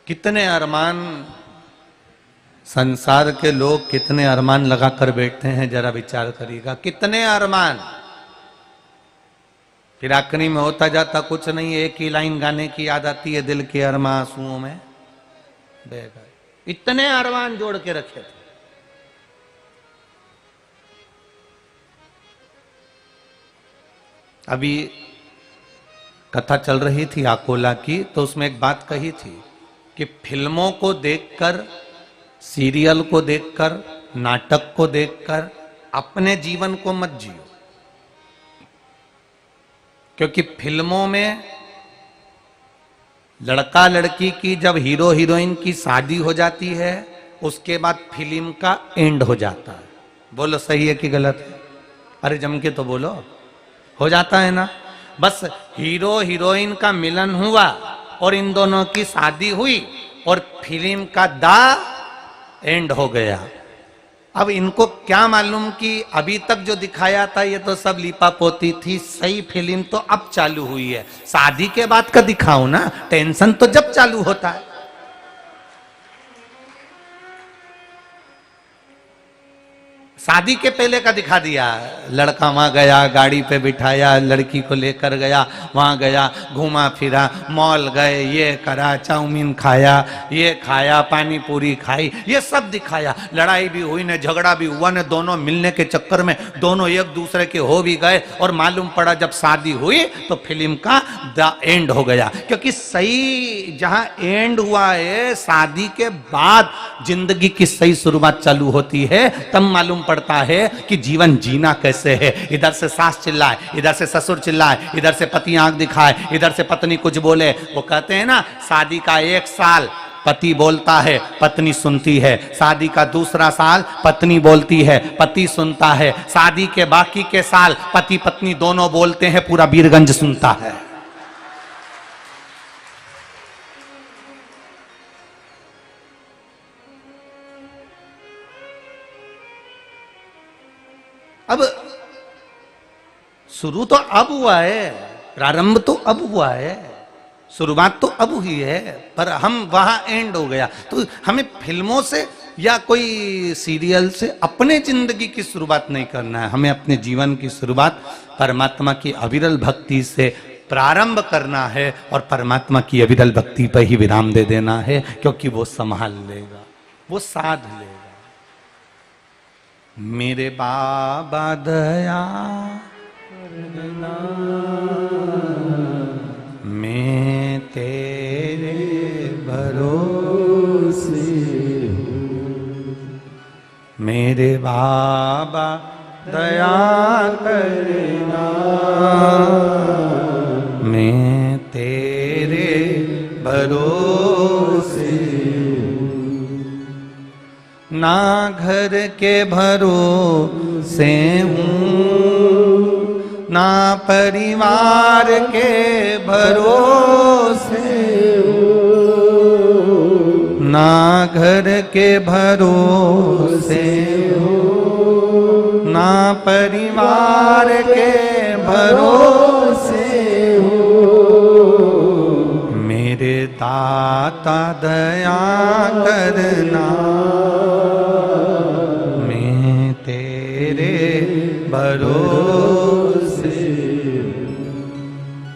कितने अरमान संसार के लोग कितने अरमान लगा कर बैठते हैं, जरा विचार करिएगा। कितने अरमान, फिर आखिरी में होता जाता कुछ नहीं। एक ही लाइन गाने की याद आती है, दिल के अरमान आंसुओं में बह गए। इतने अरमान जोड़ के रखे थे। अभी कथा चल रही थी अकोला की, तो उसमें एक बात कही थी कि फिल्मों को देखकर, सीरियल को देखकर, नाटक को देखकर अपने जीवन को मत जियो। क्योंकि फिल्मों में लड़का लड़की की जब हीरो हीरोइन की शादी हो जाती है, उसके बाद फिल्म का एंड हो जाता है। बोलो सही है कि गलत है? अरे जम के तो बोलो। हो जाता है ना। बस हीरो हीरोइन का मिलन हुआ और इन दोनों की शादी हुई और फिल्म का दा एंड हो गया। अब इनको क्या मालूम कि अभी तक जो दिखाया था ये तो सब लीपा पोती थी, सही फिल्म तो अब चालू हुई है। शादी के बाद का दिखाओ ना, टेंशन तो जब चालू होता है। शादी के पहले का दिखा दिया। लड़का वहां गया, गाड़ी पे बिठाया, लड़की को लेकर गया, वहां गया, घूमा फिरा, मॉल गए, ये करा, चाउमीन खाया, ये खाया, पानी पूरी खाई, ये सब दिखाया। लड़ाई भी हुई ने, झगड़ा भी हुआ ने, दोनों मिलने के चक्कर में दोनों एक दूसरे के हो भी गए और मालूम पड़ा जब शादी हुई तो फिल्म का द एंड हो गया। क्योंकि सही जहां एंड हुआ है, शादी के बाद जिंदगी की सही शुरुआत चालू होती है। तब मालूम पड़ता है कि जीवन जीना कैसे है। इधर से सास चिल्लाए, इधर से ससुर चिल्लाए, इधर से पति आंख दिखाए, इधर से पत्नी कुछ बोले। वो कहते हैं ना, शादी का 1 साल पति बोलता है, पत्नी सुनती है। शादी का दूसरा साल पत्नी बोलती है, पति सुनता है। शादी के बाकी के साल पति पत्नी दोनों बोलते हैं, पूरा वीरगंज सुनता है। अब शुरू तो अब हुआ है, प्रारंभ तो अब हुआ है, शुरुआत तो अब हुई है, पर हम वहां एंड हो गया। तो हमें फिल्मों से या कोई सीरियल से अपने जिंदगी की शुरुआत नहीं करना है। हमें अपने जीवन की शुरुआत परमात्मा की अविरल भक्ति से प्रारंभ करना है और परमात्मा की अविरल भक्ति पर ही विराम दे देना है। क्योंकि वो संभाल लेगा, वो साध लेगा। मेरे बाबा दया करना, मैं तेरे भरोसे हूँ। मेरे बाबा दया करना, मैं तेरे भरोसे ना घर के भरोसे हूँ, ना परिवार के भरोसे हूँ, ना घर के भरोसे हूँ, ना परिवार के भरोसे हूँ। मेरे दाता दया करना, भरोसे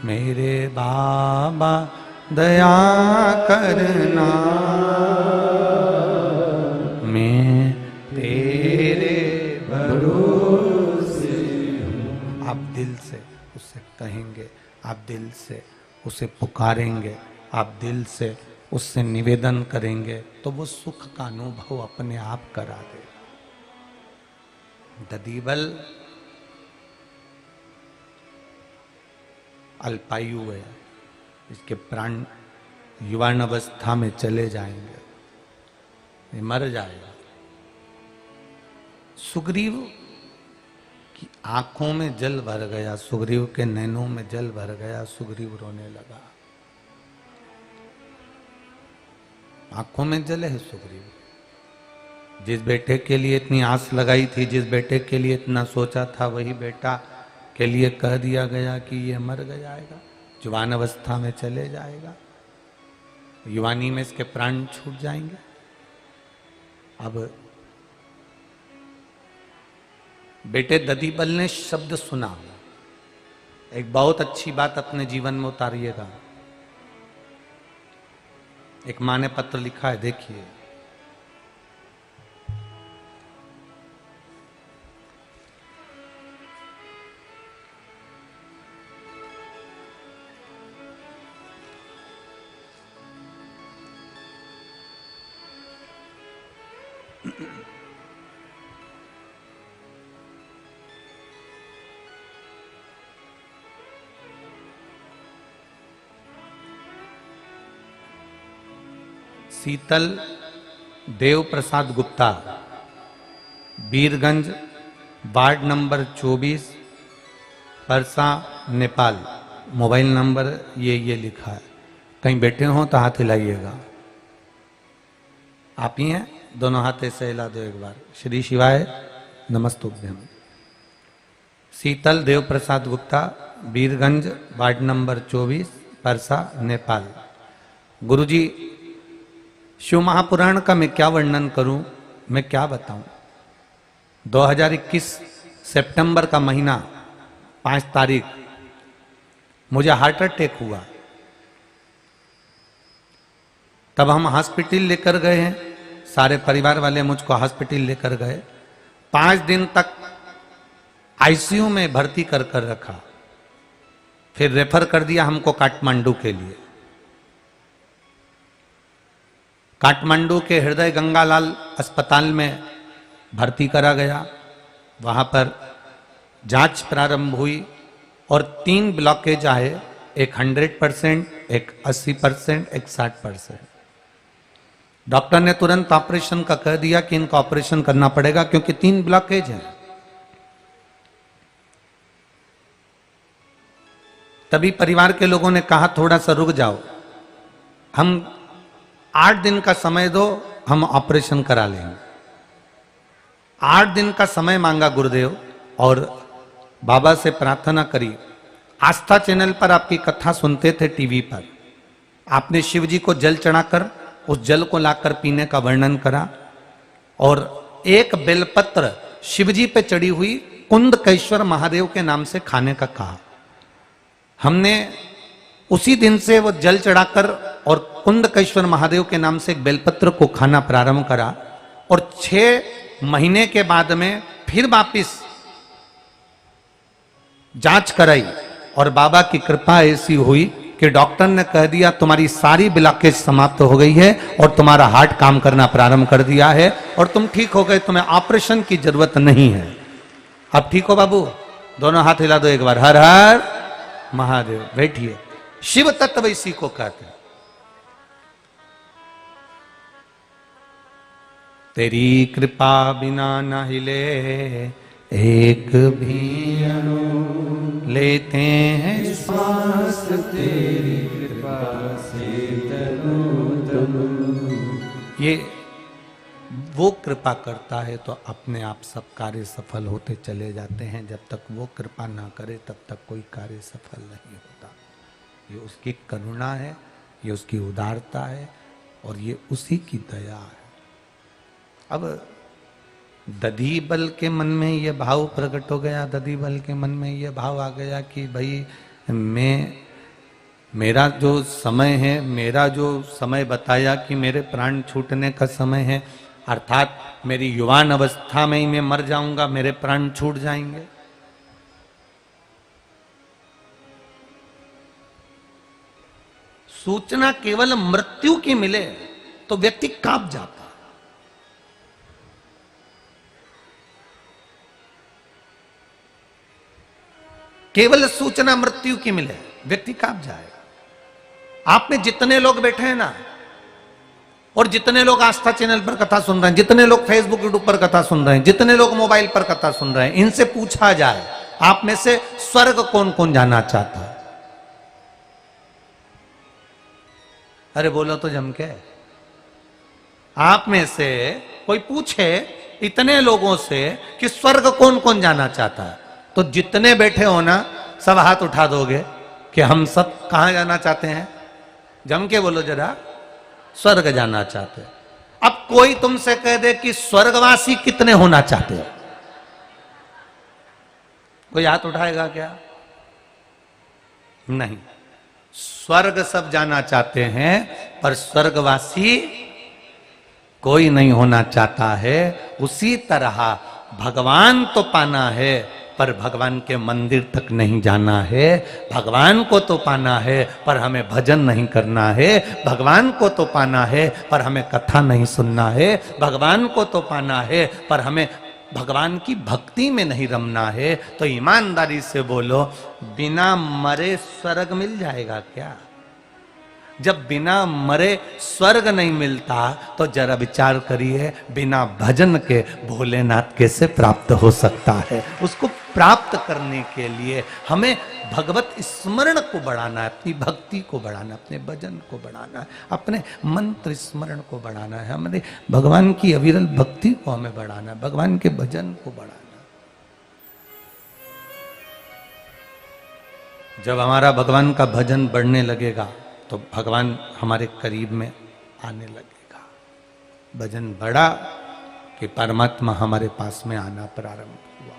मेरे बाबा दया करना, मैं तेरे भरोसे। आप दिल से उससे कहेंगे, आप दिल से उसे पुकारेंगे, आप दिल से उससे निवेदन करेंगे, तो वो सुख का अनुभव अपने आप करा देगा। ददीबल अल्पायु है, इसके प्राण युवान अवस्था में चले जाएंगे, ये मर जाएगा। सुग्रीव की आंखों में जल भर गया, सुग्रीव के नैनों में जल भर गया, सुग्रीव रोने लगा। आंखों में जल है सुग्रीव। जिस बेटे के लिए इतनी आस लगाई थी, जिस बेटे के लिए इतना सोचा था, वही बेटा के लिए कह दिया गया कि ये मर जाएगा, जवान अवस्था में चले जाएगा। युवानी में इसके प्राण छूट जाएंगे। अब बेटे ददीबल ने शब्द सुना, एक बहुत अच्छी बात अपने जीवन में उतारिएगा। एक माँ ने पत्र लिखा है, देखिए। Sheetal Dev Prasad Gupta, Birgunj, ward number 24, Parsa, Nepal. Mobile number ये लिखा है। कहीं बैठे हो तो हाथ हिलाइएगा। आप ही हैं? दोनों हाथ ऐसे हिला दो एक बार। श्री शिवाय नमस्तुभ्यम। शीतल देव प्रसाद गुप्ता, बीरगंज, वार्ड नंबर 24, परसा, नेपाल। गुरुजी, शिव महापुराण का मैं क्या वर्णन करूं, मैं क्या बताऊं। 2021 सितंबर का महीना 5 तारीख मुझे हार्ट अटैक हुआ। तब हम हॉस्पिटल लेकर गए हैं, सारे परिवार वाले मुझको हॉस्पिटल लेकर गए। 5 दिन तक आईसीयू में भर्ती कर रखा, फिर रेफर कर दिया हमको काठमांडू के लिए। काठमांडू के हृदय गंगालाल अस्पताल में भर्ती करा गया। वहां पर जांच प्रारंभ हुई और 3 ब्लॉकेज आए, एक 100%, एक 80%, एक 60%। डॉक्टर ने तुरंत ऑपरेशन का कह दिया कि इनका ऑपरेशन करना पड़ेगा क्योंकि 3 ब्लॉकेज हैं। तभी परिवार के लोगों ने कहा थोड़ा सा रुक जाओ, हम 8 दिन का समय दो, हम ऑपरेशन करा लेंगे। 8 दिन का समय मांगा गुरुदेव और बाबा से प्रार्थना करी। आस्था चैनल पर आपकी कथा सुनते थे टीवी पर। आपने शिव जी को जल चढ़ाकर उस जल को लाकर पीने का वर्णन करा और एक बेलपत्र शिव जी पे चढ़ी हुई कुंदकेश्वर महादेव के नाम से खाने का कहा। हमने उसी दिन से वो जल चढ़ाकर और कुंदकेश्वर महादेव के नाम से एक बेलपत्र को खाना प्रारंभ करा और 6 महीने के बाद में फिर वापिस जांच कराई और बाबा की कृपा ऐसी हुई कि डॉक्टर ने कह दिया तुम्हारी सारी ब्लॉकेज समाप्त हो गई है और तुम्हारा हार्ट काम करना प्रारंभ कर दिया है और तुम ठीक हो गए, तुम्हें ऑपरेशन की जरूरत नहीं है। अब ठीक हो बाबू? दोनों हाथ हिला दो एक बार। हर हर महादेव। बैठिए। शिव तत्व इसी को कहते हैं। तेरी कृपा बिना न हिले एक भी अणु, लेते हैं श्वास तेरी कृपा से तनु तनु। ये वो कृपा करता है तो अपने आप सब कार्य सफल होते चले जाते हैं। जब तक वो कृपा ना करे तब तक कोई कार्य सफल नहीं होता। ये उसकी करुणा है, ये उसकी उदारता है और ये उसी की दया है। अब ददीबल के मन में ये भाव प्रकट हो गया, ददीबल के मन में ये भाव आ गया कि भाई मेरा जो समय बताया कि मेरे प्राण छूटने का समय है, अर्थात मेरी युवान अवस्था में ही मैं मर जाऊंगा, मेरे प्राण छूट जाएंगे। सूचना केवल मृत्यु की मिले तो व्यक्ति कांप जाता। केवल सूचना मृत्यु की मिले व्यक्ति कांप जाएगा। आप में जितने लोग बैठे हैं ना, और जितने लोग आस्था चैनल पर कथा सुन रहे हैं, जितने लोग फेसबुक यूट्यूब पर कथा सुन रहे हैं, जितने लोग मोबाइल पर कथा सुन रहे हैं, इनसे पूछा जाए आप में से स्वर्ग कौन कौन जाना चाहता है? अरे बोलो तो जम के। आप में से कोई पूछे इतने लोगों से कि स्वर्ग कौन कौन जाना चाहता है, तो जितने बैठे हो ना सब हाथ उठा दोगे कि हम सब कहां जाना चाहते हैं। जम के बोलो जरा। स्वर्ग जाना चाहते हो। अब कोई तुमसे कह दे कि स्वर्गवासी कितने होना चाहते हो, कोई हाथ उठाएगा क्या? नहीं। स्वर्ग सब जाना चाहते हैं पर स्वर्गवासी कोई नहीं होना चाहता है। उसी तरह भगवान तो पाना है पर भगवान के मंदिर तक नहीं जाना है। भगवान को तो पाना है पर हमें भजन नहीं करना है। भगवान को तो पाना है पर हमें कथा नहीं सुनना है। भगवान को तो पाना है पर हमें भगवान की भक्ति में नहीं रमना है। तो ईमानदारी से बोलो, बिना मरे स्वर्ग मिल जाएगा क्या? जब बिना मरे स्वर्ग नहीं मिलता तो जरा विचार करिए, बिना भजन के भोलेनाथ कैसे प्राप्त हो सकता है? उसको प्राप्त करने के लिए हमें भगवत स्मरण को बढ़ाना है, अपनी भक्ति को बढ़ाना, अपने भजन को बढ़ाना है, अपने मंत्र स्मरण को बढ़ाना है, हमारे भगवान की अविरल भक्ति को हमें बढ़ाना है, भगवान के भजन को बढ़ाना है। जब हमारा भगवान का भजन बढ़ने लगेगा तो भगवान हमारे करीब में आने लगेगा। भजन बढ़ा कि परमात्मा हमारे पास में आना प्रारंभ हुआ।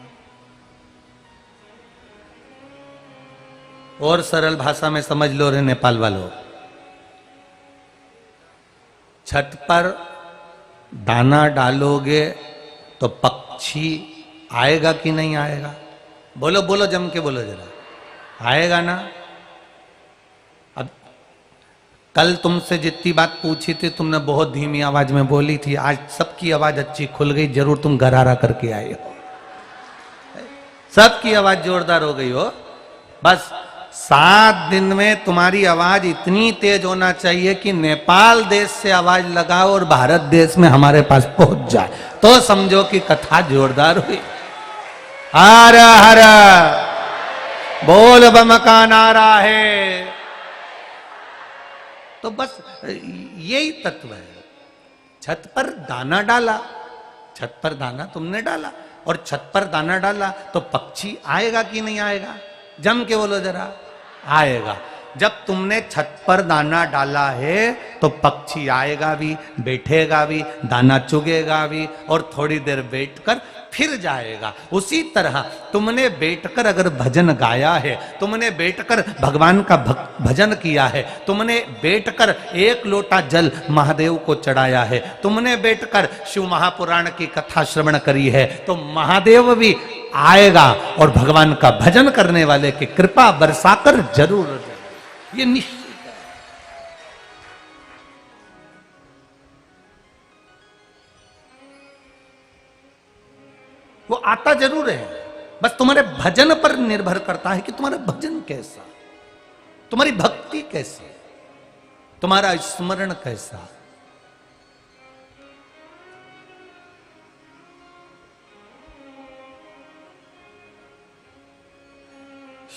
और सरल भाषा में समझ लो रे नेपाल वालों, छत पर दाना डालोगे तो पक्षी आएगा कि नहीं आएगा? बोलो बोलो, जम के बोलो जरा, आएगा ना? कल तुमसे जितनी बात पूछी थी तुमने बहुत धीमी आवाज में बोली थी, आज सबकी आवाज अच्छी खुल गई, जरूर तुम गरारा करके आए हो, सबकी आवाज जोरदार हो गई हो। बस 7 दिन में तुम्हारी आवाज इतनी तेज होना चाहिए कि नेपाल देश से आवाज लगाओ और भारत देश में हमारे पास पहुंच जाए, तो समझो कि कथा जोरदार हुई। हर हर बोल बम का नारा है। तो बस यही तत्व है। छत पर दाना डाला, छत पर दाना तुमने डाला और छत पर दाना डाला तो पक्षी आएगा कि नहीं आएगा? जम के बोलो जरा, आएगा। जब तुमने छत पर दाना डाला है तो पक्षी आएगा भी, बैठेगा भी, दाना चुगेगा भी और थोड़ी देर बैठकर फिर जाएगा। उसी तरह तुमने बैठकर अगर भजन गाया है, तुमने बैठकर भगवान का भजन किया है, तुमने बैठकर 1 लोटा जल महादेव को चढ़ाया है, तुमने बैठकर शिव महापुराण की कथा श्रवण करी है, तो महादेव भी आएगा और भगवान का भजन करने वाले की कृपा बरसाकर जरूर, ये निश्चित है। वो आता जरूर है, बस तुम्हारे भजन पर निर्भर करता है कि तुम्हारा भजन कैसा, तुम्हारी भक्ति कैसी, तुम्हारा स्मरण कैसा।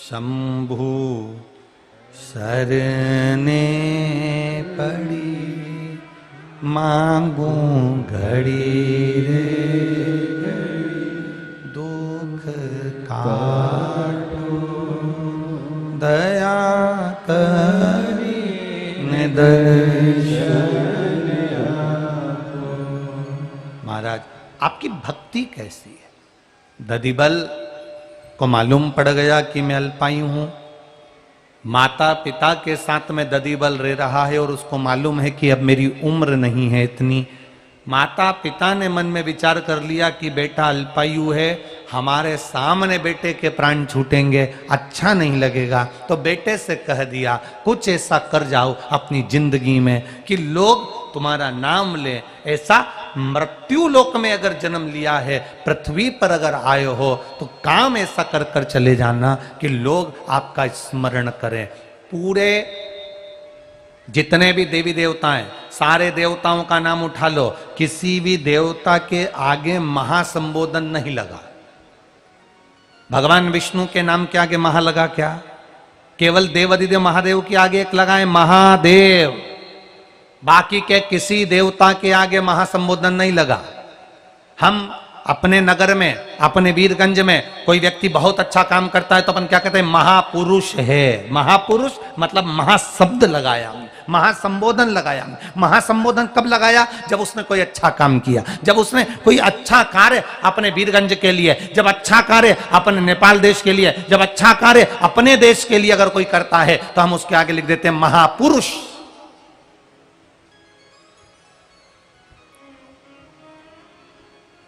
शंभु शरणे पड़ी मांगू घड़ी रे, दुख काटो दया करी दर्शन आपो। महाराज आपकी भक्ति कैसी है? दधिबल को मालूम पड़ गया कि मैं अल्पायु हूं, माता पिता के साथ में दधिबल रह रहा है और उसको मालूम है कि अब मेरी उम्र नहीं है इतनी। माता पिता ने मन में विचार कर लिया कि बेटा अल्पायु है, हमारे सामने बेटे के प्राण छूटेंगे, अच्छा नहीं लगेगा, तो बेटे से कह दिया कुछ ऐसा कर जाओ अपनी जिंदगी में कि लोग तुम्हारा नाम ले। ऐसा मृत्यु लोक में अगर जन्म लिया है, पृथ्वी पर अगर आए हो तो काम ऐसा कर कर चले जाना कि लोग आपका स्मरण करें। पूरे जितने भी देवी देवता हैं, सारे देवताओं का नाम उठा लो, किसी भी देवता के आगे महासंबोधन नहीं लगा। भगवान विष्णु के नाम के आगे महा लगा क्या? केवल देवाधिदेव महादेव के आगे एक लगाए महादेव, बाकी के किसी देवता के आगे महासंबोधन नहीं लगा। हम अपने नगर में, अपने वीरगंज में कोई व्यक्ति बहुत अच्छा काम करता है तो अपन क्या कहते हैं? महापुरुष है। महापुरुष मतलब महाशब्द लगाया, महासंबोधन लगाया। महासंबोधन कब लगाया? जब उसने कोई अच्छा काम किया, जब उसने कोई अच्छा कार्य अपने वीरगंज के लिए, जब अच्छा कार्य अपने नेपाल देश के लिए, जब अच्छा कार्य अपने देश के लिए अगर कोई करता है तो हम उसके आगे लिख देते हैं महापुरुष।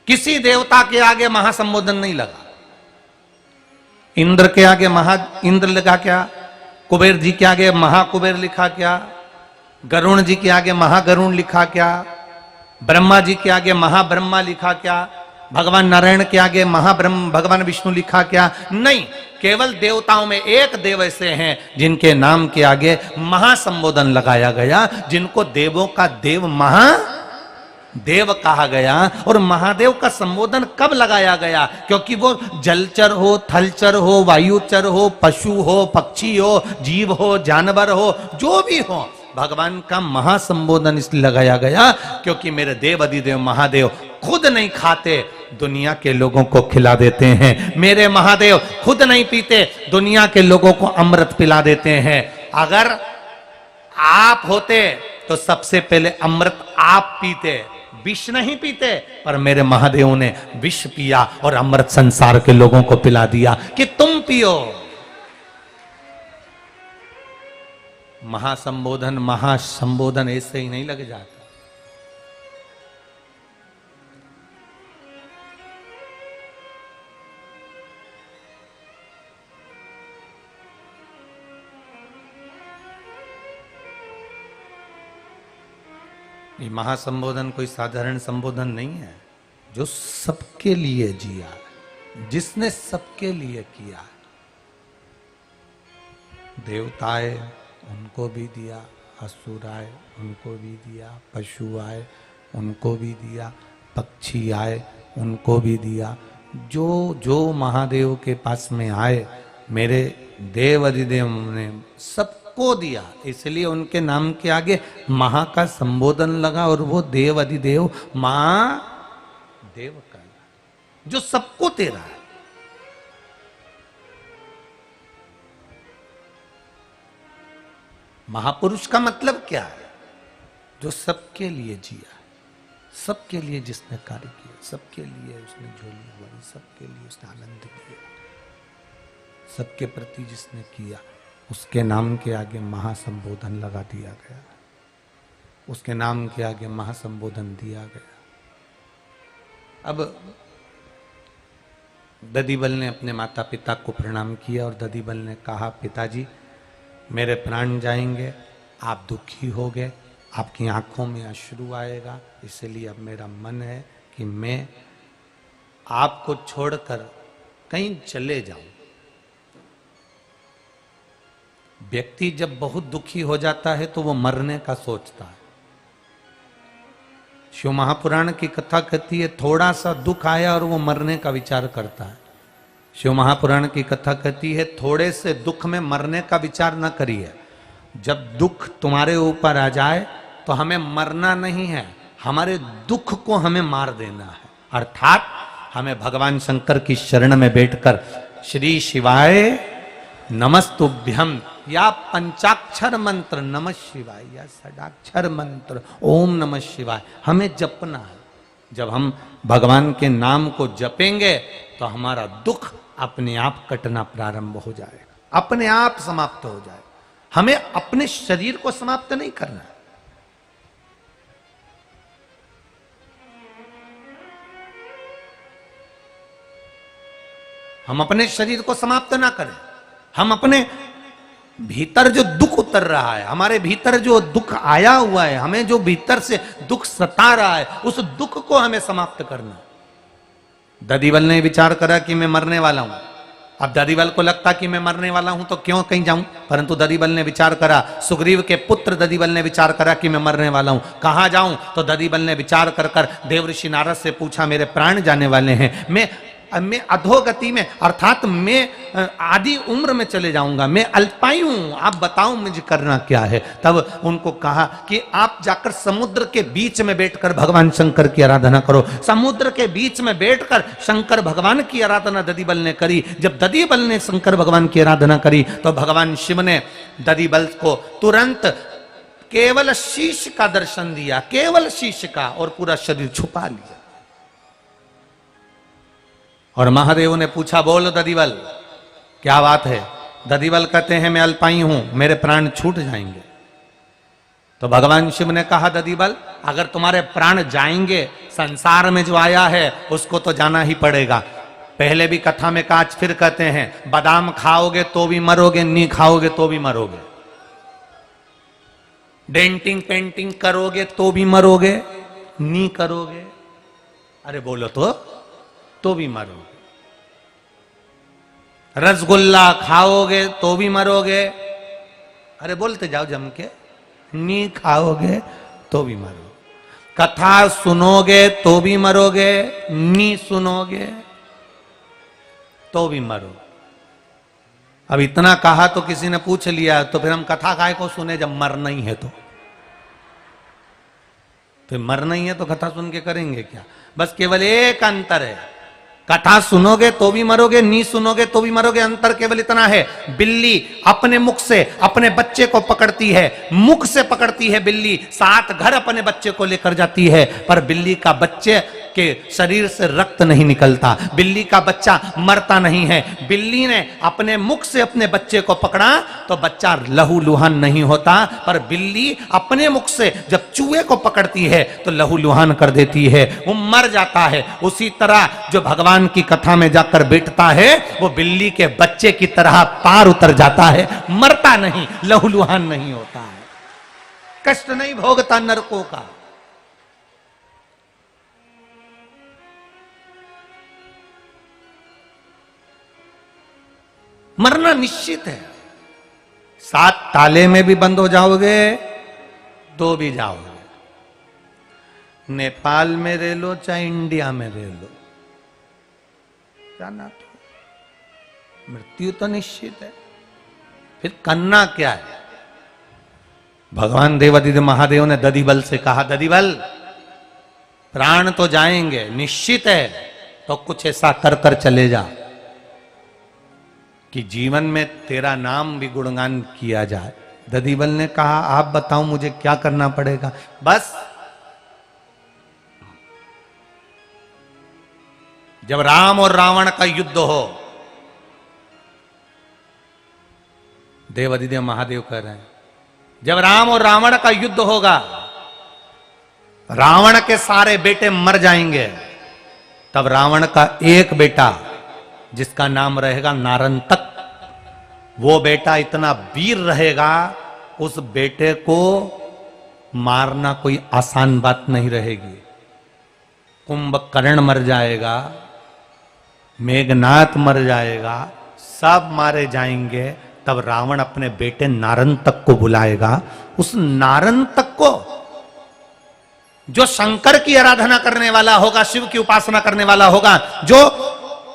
किसी देवता के आगे महासंबोधन नहीं लगा। इंद्र के आगे महा इंद्र लिखा क्या? कुबेर जी के आगे महाकुबेर लिखा क्या? गरुण जी के आगे महागरुण लिखा क्या? ब्रह्मा जी के आगे महाब्रह्मा लिखा क्या? भगवान नारायण के आगे महाब्रह्म भगवान विष्णु लिखा क्या? नहीं, केवल देवताओं में एक देव ऐसे हैं जिनके नाम के आगे महासंबोधन लगाया गया, जिनको देवों का देव महादेव कहा गया। और महादेव का संबोधन कब लगाया गया? क्योंकि वो जलचर हो, थलचर हो, वायुचर हो, पशु हो, पक्षी हो, जीव हो, जानवर हो, जो भी हो, भगवान का महासंबोधन इसलिए लगाया गया क्योंकि मेरे देव अधिदेव महादेव खुद नहीं खाते, दुनिया के लोगों को खिला देते हैं। मेरे महादेव खुद नहीं पीते, दुनिया के लोगों को अमृत पिला देते हैं। अगर आप होते तो सबसे पहले अमृत आप पीते, विष नहीं पीते। पर मेरे महादेव ने विष पिया और अमृत संसार के लोगों को पिला दिया कि तुम पियो। महासंबोधन ऐसे ही नहीं लग जाता। ये महासंबोधन कोई साधारण संबोधन नहीं है, जो सबके लिए जिया, जिसने सबके लिए किया। देवता आए उनको भी दिया, असुर आए उनको भी दिया, पशु आए उनको भी दिया, पक्षी आए उनको भी दिया। जो जो महादेव के पास में आए, मेरे देव अधिदेव ने सबको दिया। इसलिए उनके नाम के आगे महा का संबोधन लगा और वो देव अधिदेव महादेव का, जो सबको दे रहा है। महापुरुष का मतलब क्या है? जो सबके लिए जिया, सबके लिए जिसने कार्य किया, सबके लिए उसने झोली भरी, सबके लिए उसने आनंद दिया, सबके प्रति जिसने किया, उसके नाम के आगे महासंबोधन लगा दिया गया, उसके नाम के आगे महासंबोधन दिया गया। अब ददीबल ने अपने माता पिता को प्रणाम किया और ददीबल ने कहा, पिताजी मेरे प्राण जाएंगे, आप दुखी हो गए, आपकी आंखों में अश्रु आएगा, इसलिए अब मेरा मन है कि मैं आपको छोड़कर कहीं चले जाऊं। व्यक्ति जब बहुत दुखी हो जाता है तो वो मरने का सोचता है। शिव महापुराण की कथा कहती है, थोड़ा सा दुख आया और वो मरने का विचार करता है। शिव महापुराण की कथा कहती है, थोड़े से दुख में मरने का विचार न करिए। जब दुख तुम्हारे ऊपर आ जाए तो हमें मरना नहीं है, हमारे दुख को हमें मार देना है। अर्थात हमें भगवान शंकर की शरण में बैठकर श्री शिवाय नमस्तुभ्यम या पंचाक्षर मंत्र नमः शिवाय या षडाक्षर मंत्र ओम नमः शिवाय हमें जपना है। जब हम भगवान के नाम को जपेंगे तो हमारा दुख अपने आप कटना प्रारंभ हो जाएगा, अपने आप समाप्त हो जाएगा। हमें अपने शरीर को समाप्त नहीं करना है। हम अपने शरीर को समाप्त ना करें। हम अपने भीतर जो दुख उतर रहा है, हमारे भीतर जो दुख आया हुआ है, हमें जो भीतर से दुख सता रहा है, उस दुख को हमें समाप्त करना। ददीबल ने विचार करा कि मैं मरने वाला हूं। अब ददीबल को लगता कि मैं मरने वाला हूं तो क्यों कहीं जाऊं, परंतु ददीबल ने विचार करा, सुग्रीव के पुत्र ददीबल ने विचार करा कि मैं मरने वाला हूं, कहां जाऊं। तो ददीबल ने विचार कर देवर्षि नारद से पूछा, मेरे प्राण जाने वाले हैं, मैं अधोगति में अर्थात मैं आधी उम्र में चले जाऊंगा, मैं अल्पायु हूं, आप बताओ मुझे करना क्या है। तब उनको कहा कि आप जाकर समुद्र के बीच में बैठकर भगवान शंकर की आराधना करो। समुद्र के बीच में बैठकर शंकर भगवान की आराधना ददीबल ने करी। जब ददीबल ने शंकर भगवान की आराधना करी तो भगवान शिव ने ददीबल को तुरंत केवल शीश का दर्शन दिया, केवल शीश का, और पूरा शरीर छुपा लिया। और महादेव ने पूछा, बोलो दधिवल क्या बात है? दधिवल कहते हैं मैं अल्पाई हूं, मेरे प्राण छूट जाएंगे। तो भगवान शिव ने कहा, दधिवल अगर तुम्हारे प्राण जाएंगे, संसार में जो आया है उसको तो जाना ही पड़ेगा। पहले भी कथा में कहा, आज फिर कहते हैं, बादाम खाओगे तो भी मरोगे, नहीं खाओगे तो भी मरोगे। डेंटिंग पेंटिंग करोगे तो भी मरोगे, नहीं करोगे, अरे बोलो तो भी मरोगे। रसगुल्ला खाओगे तो भी मरोगे, अरे बोलते जाओ जम के, नहीं खाओगे तो भी मरोगे। कथा सुनोगे तो भी मरोगे, नहीं सुनोगे तो भी मरोगे। अब इतना कहा तो किसी ने पूछ लिया, तो फिर हम कथा काय को सुने जब मरना ही है? तो मरना ही है तो कथा सुन के करेंगे क्या? बस केवल एक अंतर है, कथा सुनोगे तो भी मरोगे, नहीं सुनोगे तो भी मरोगे। अंतर केवल इतना है, बिल्ली अपने मुख से अपने बच्चे को पकड़ती है, मुख से पकड़ती है बिल्ली, 7 घर अपने बच्चे को लेकर जाती है, पर बिल्ली का बच्चे के शरीर से रक्त नहीं निकलता, बिल्ली का बच्चा मरता नहीं है। बिल्ली ने अपने मुख से अपने बच्चे को पकड़ा तो बच्चा लहूलुहान नहीं होता, पर बिल्ली अपने मुख से जब चूहे को पकड़ती है तो लहूलुहान कर देती है, वो मर जाता है। उसी तरह जो भगवान की कथा में जाकर बैठता है वो बिल्ली के बच्चे की तरह पार उतर जाता है, मरता नहीं, लहूलुहान नहीं होता है, कष्ट नहीं भोगता नरकों का। मरना निश्चित है। 7 ताले में भी बंद हो जाओगे तो भी जाओगे, नेपाल में रह लो चाहे इंडिया में रह लो, जाना तो मृत्यु तो निश्चित है। फिर करना क्या है? भगवान देवादिदेव महादेव ने दधिबल से कहा, दधिबल प्राण तो जाएंगे निश्चित है, तो कुछ ऐसा कर कर चले जा कि जीवन में तेरा नाम भी गुणगान किया जाए। दधिबल ने कहा, आप बताओ मुझे क्या करना पड़ेगा? बस जब राम और रावण का युद्ध हो, देवादिदेव महादेव कह रहे हैं, जब राम और रावण का युद्ध होगा, रावण के सारे बेटे मर जाएंगे, तब रावण का एक बेटा जिसका नाम रहेगा नारंतक, वो बेटा इतना वीर रहेगा, उस बेटे को मारना कोई आसान बात नहीं रहेगी। कुंभकर्ण मर जाएगा, मेघनाथ मर जाएगा, सब मारे जाएंगे, तब रावण अपने बेटे नारंतक को बुलाएगा। उस नारंतक को, जो शंकर की आराधना करने वाला होगा, शिव की उपासना करने वाला होगा, जो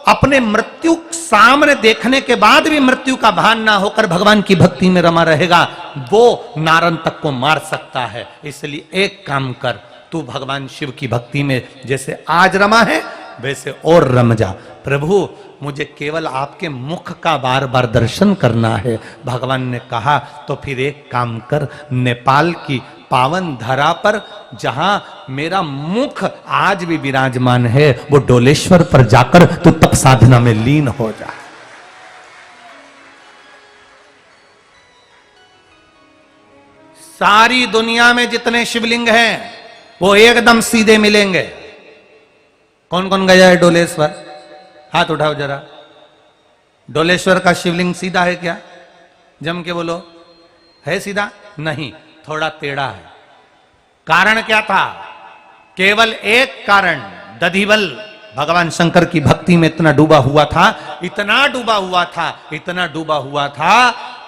अपने मृत्यु सामने देखने के बाद भी मृत्यु का भान ना होकर भगवान की भक्ति में रमा रहेगा, वो नारंतक को मार सकता है। इसलिए एक काम कर, तू भगवान शिव की भक्ति में जैसे आज रमा है वैसे और रम जा। प्रभु मुझे केवल आपके मुख का बार बार दर्शन करना है। भगवान ने कहा, तो फिर एक काम कर, नेपाल की पावन धरा पर जहां मेरा मुख आज भी विराजमान है, वो डोलेश्वर पर जाकर तू तप साधना में लीन हो जा। सारी दुनिया में जितने शिवलिंग हैं वो एकदम सीधे मिलेंगे। कौन कौन गया है डोलेश्वर? हाथ उठाओ जरा। डोलेश्वर का शिवलिंग सीधा है क्या? जम के बोलो, है सीधा? नहीं, थोड़ा टेढ़ा है। कारण क्या था? केवल एक कारण, दधिबल भगवान शंकर की भक्ति में इतना डूबा हुआ था, इतना डूबा हुआ था, इतना डूबा हुआ था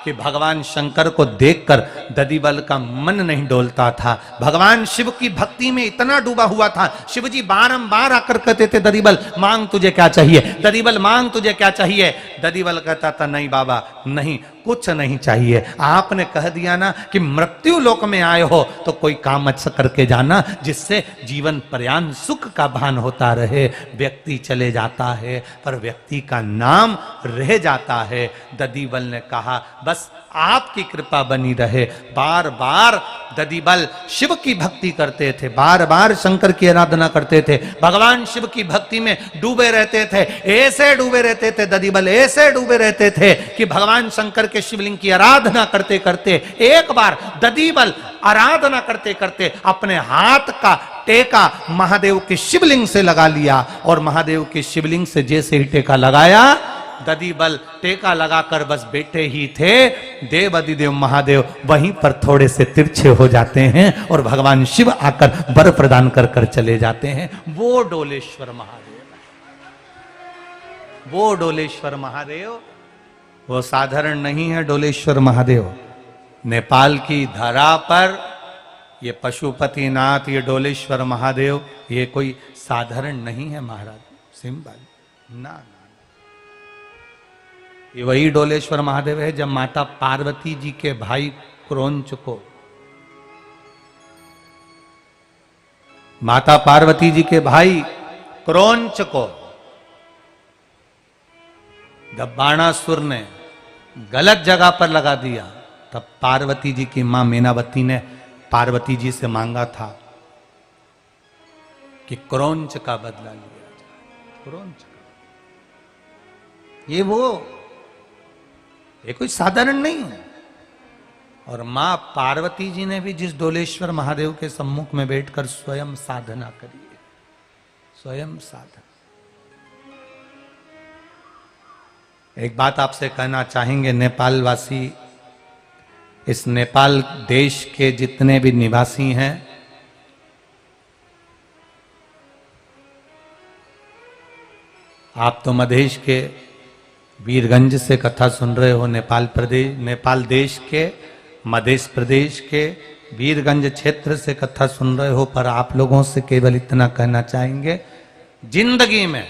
कि भगवान शंकर को देखकर दधिबल का मन नहीं डोलता था। भगवान शिव की भक्ति में इतना डूबा हुआ था, शिव जी बारंबार आकर कहते थे, दधिबल मांग तुझे क्या चाहिए, दधिबल मांग तुझे क्या चाहिए। दधिबल कहता था, नहीं बाबा नहीं, कुछ नहीं चाहिए। आपने कह दिया ना कि मृत्यु लोक में आए हो तो कोई काम अच्छा करके जाना जिससे जीवन पर्यांत सुख का भान होता रहे। व्यक्ति चले जाता है पर व्यक्ति का नाम रह जाता है। दधिबल ने कहा, बस आपकी कृपा बनी रहे। बार बार ददीबल शिव की भक्ति करते थे, बार बार शंकर की आराधना करते थे, भगवान शिव की भक्ति में डूबे रहते थे, ऐसे डूबे रहते थे ददीबल, ऐसे डूबे रहते थे कि भगवान शंकर के शिवलिंग की आराधना करते करते एक बार ददीबल आराधना करते करते अपने हाथ का टेका महादेव के शिवलिंग से लगा लिया, और महादेव के शिवलिंग से जैसे ही टेका लगाया, ददीबल टेका लगाकर बस बैठे ही थे, देव अधिदेव महादेव वहीं पर थोड़े से तिरछे हो जाते हैं और भगवान शिव आकर वर प्रदान कर कर चले जाते हैं। वो डोलेश्वर महादेव, वो डोलेश्वर महादेव, वो साधारण नहीं है। डोलेश्वर महादेव नेपाल की धरा पर, ये पशुपतिनाथ, ये डोलेश्वर महादेव, ये कोई साधारण नहीं है महाराज, सिंपल ना। ये वही डोलेश्वर महादेव है जब माता पार्वती जी के भाई क्रोंच को, माता पार्वती जी के भाई क्रोंच को जब बाणासुर ने गलत जगह पर लगा दिया, तब पार्वती जी की मां मीनावती ने पार्वती जी से मांगा था कि क्रोंच का बदला लिया जाए। क्रोंच का, ये कोई साधारण नहीं है। और मां पार्वती जी ने भी जिस डोलेश्वर महादेव के सम्मुख में बैठकर स्वयं साधना करी है, स्वयं साधना। एक बात आपसे कहना चाहेंगे, नेपाल वासी, इस नेपाल देश के जितने भी निवासी हैं, आप तो मधेश के वीरगंज से कथा सुन रहे हो, नेपाल देश के मध्य प्रदेश के वीरगंज क्षेत्र से कथा सुन रहे हो, पर आप लोगों से केवल इतना कहना चाहेंगे, जिंदगी में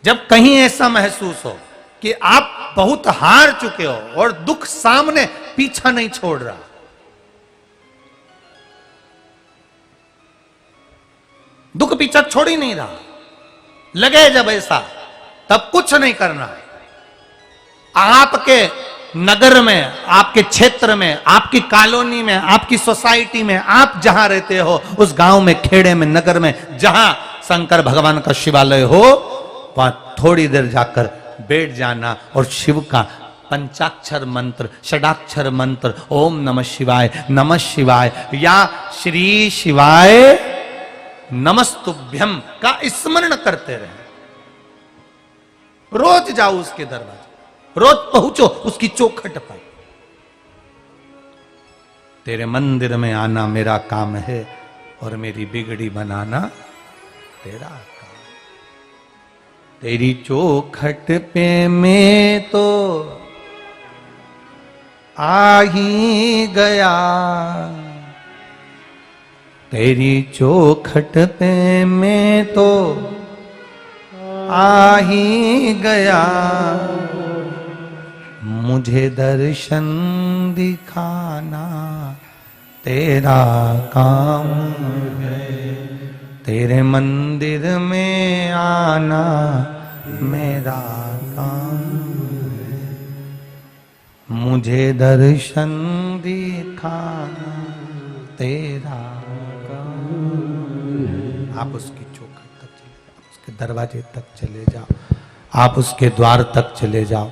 जब कहीं ऐसा महसूस हो कि आप बहुत हार चुके हो और दुख सामने पीछा नहीं छोड़ रहा, दुख पीछा छोड़ ही नहीं रहा, लगे जब ऐसा, तब कुछ नहीं करना है। आपके नगर में, आपके क्षेत्र में, आपकी कॉलोनी में, आपकी सोसाइटी में, आप जहां रहते हो, उस गांव में, खेड़े में, नगर में, जहां शंकर भगवान का शिवालय हो, वहां थोड़ी देर जाकर बैठ जाना और शिव का पंचाक्षर मंत्र, षडाक्षर मंत्र, ओम नमः शिवाय, नमः शिवाय या श्री शिवाय नमस्तुभ्यम का स्मरण करते रहे। रोज जाओ उसके दरवाजे, रोज पहुंचो उसकी चौखट पर। तेरे मंदिर में आना मेरा काम है और मेरी बिगड़ी बनाना तेरा काम। तेरी चौखट पे मैं तो आ ही गया, तेरी चौखट पे मैं तो आ ही गया, मुझे दर्शन दिखाना तेरा काम है, तेरे मंदिर में आना मेरा काम है, मुझे दर्शन दिखाना तेरा काम है। आप उसकी चौखट तक चले जाओ, उसके दरवाजे तक चले जाओ, आप उसके द्वार तक चले जाओ।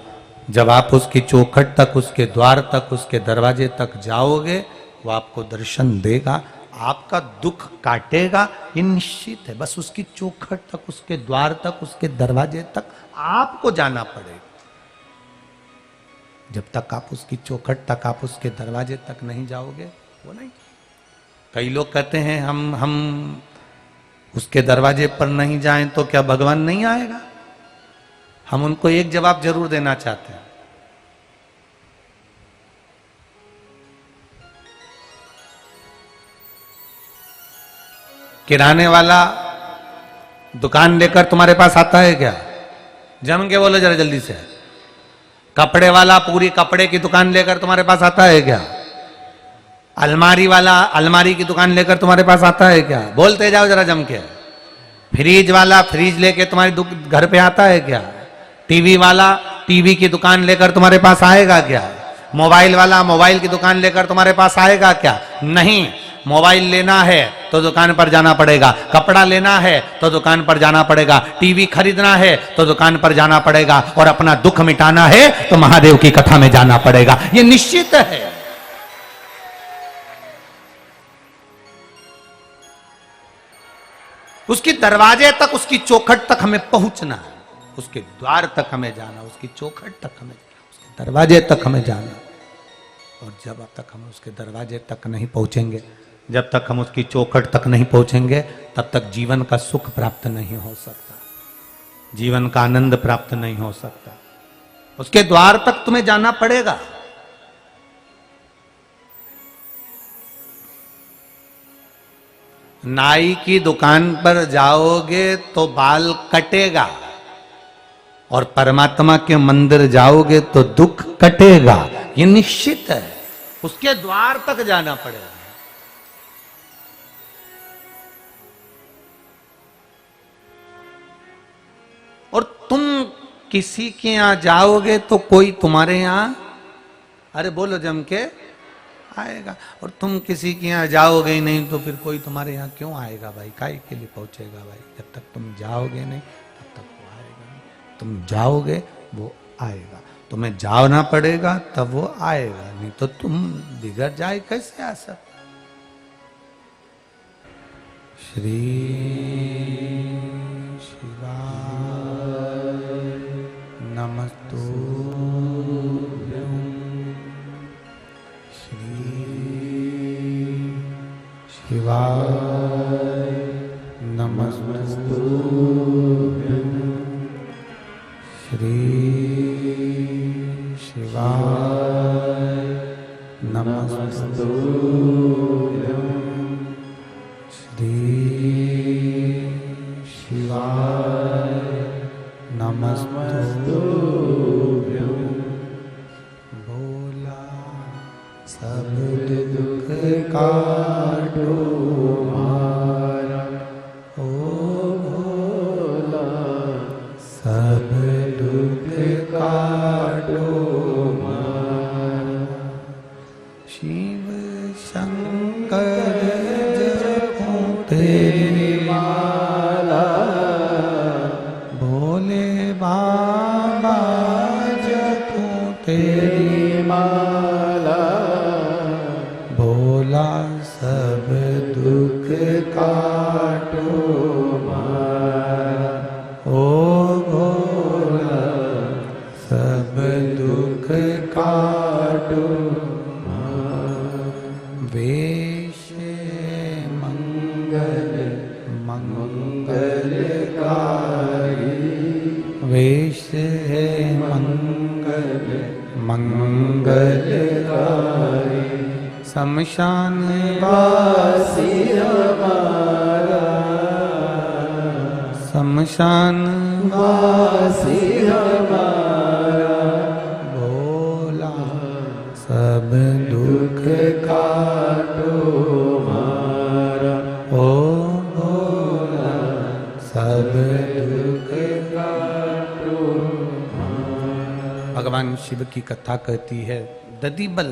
जब आप उसकी चौखट तक, उसके द्वार तक, उसके दरवाजे तक जाओगे, वो आपको दर्शन देगा, आपका दुख काटेगा, ये निश्चित है। बस उसकी चौखट तक, उसके द्वार तक, उसके दरवाजे तक आपको जाना पड़ेगा। जब तक आप उसकी चौखट तक, आप उसके दरवाजे तक नहीं जाओगे, वो नहीं। कई लोग कहते हैं हम उसके दरवाजे पर नहीं जाएं तो क्या भगवान नहीं आएगा? हम उनको एक जवाब जरूर देना चाहते हैं। किराने वाला दुकान लेकर तुम्हारे पास आता है क्या? जम के बोलो जरा जल्दी से। कपड़े वाला पूरी कपड़े की दुकान लेकर तुम्हारे पास आता है क्या? अलमारी वाला अलमारी की दुकान लेकर तुम्हारे पास आता है क्या? बोलते जाओ जरा जम के। फ्रिज वाला फ्रिज लेके तुम्हारे घर पे आता है क्या? टीवी वाला टीवी की दुकान लेकर तुम्हारे पास आएगा क्या? मोबाइल वाला मोबाइल की दुकान लेकर तुम्हारे पास आएगा क्या? नहीं। मोबाइल लेना है तो दुकान पर जाना पड़ेगा, कपड़ा लेना है तो दुकान पर जाना पड़ेगा, टीवी खरीदना है तो दुकान पर जाना पड़ेगा, और अपना दुख मिटाना है तो महादेव की कथा में जाना पड़ेगा। यह निश्चित है। उसके दरवाजे तक, उसकी चौखट तक हमें पहुंचना है, उसके द्वार तक हमें जाना, उसकी चौखट तक हमें जाना, उसके दरवाजे तक हमें जाना। और जब तक हम उसके दरवाजे तक नहीं पहुंचेंगे, जब तक हम उसकी चौखट तक नहीं पहुंचेंगे, तब तक जीवन का सुख प्राप्त नहीं हो सकता, जीवन का आनंद प्राप्त नहीं हो सकता। उसके द्वार तक तुम्हें जाना पड़ेगा। नाई की दुकान पर जाओगे तो बाल कटेगा, और परमात्मा के मंदिर जाओगे तो दुख कटेगा। ये निश्चित है। उसके द्वार तक जाना पड़ेगा। और तुम किसी के यहां जाओगे तो कोई तुम्हारे यहां, अरे बोलो, जम के आएगा। और तुम किसी के यहाँ जाओगे ही नहीं तो फिर कोई तुम्हारे यहाँ क्यों आएगा भाई? काहे के लिए पहुंचेगा भाई? जब तक तुम जाओगे नहीं तब तक वो आएगा नहीं। तुम जाओगे वो आएगा, तुम्हें जाना पड़ेगा तब वो आएगा, नहीं तो तुम बिगड़ जाए कैसे आ सकते? श्री शिवाय नमस्तुभ्यं। शिवाय नमस्तुभ्यं। श्री शिवाय नमस्तुभ्यं। श्री शिवाय नमस्तुभ्यं। भोला सब दुख काटो मारा, ओ भोला सब दुख काटो मारा। शिव शंकर जपो तेरी माला, भोले बाबा जपो तेरी माला। भोला सब दुख काटो मारा, ओ भोला सब दुख काटो मारा। वेश मंगल मंगलकारी, वेश है मंगल मंगलकारी। शमशान वासी हमारा, शमशान वासी हमारा। भोला सब दुख काटो मारा, ओ भोला सब दुख काटो मारा। भगवान शिव की कथा कहती है, ददीबल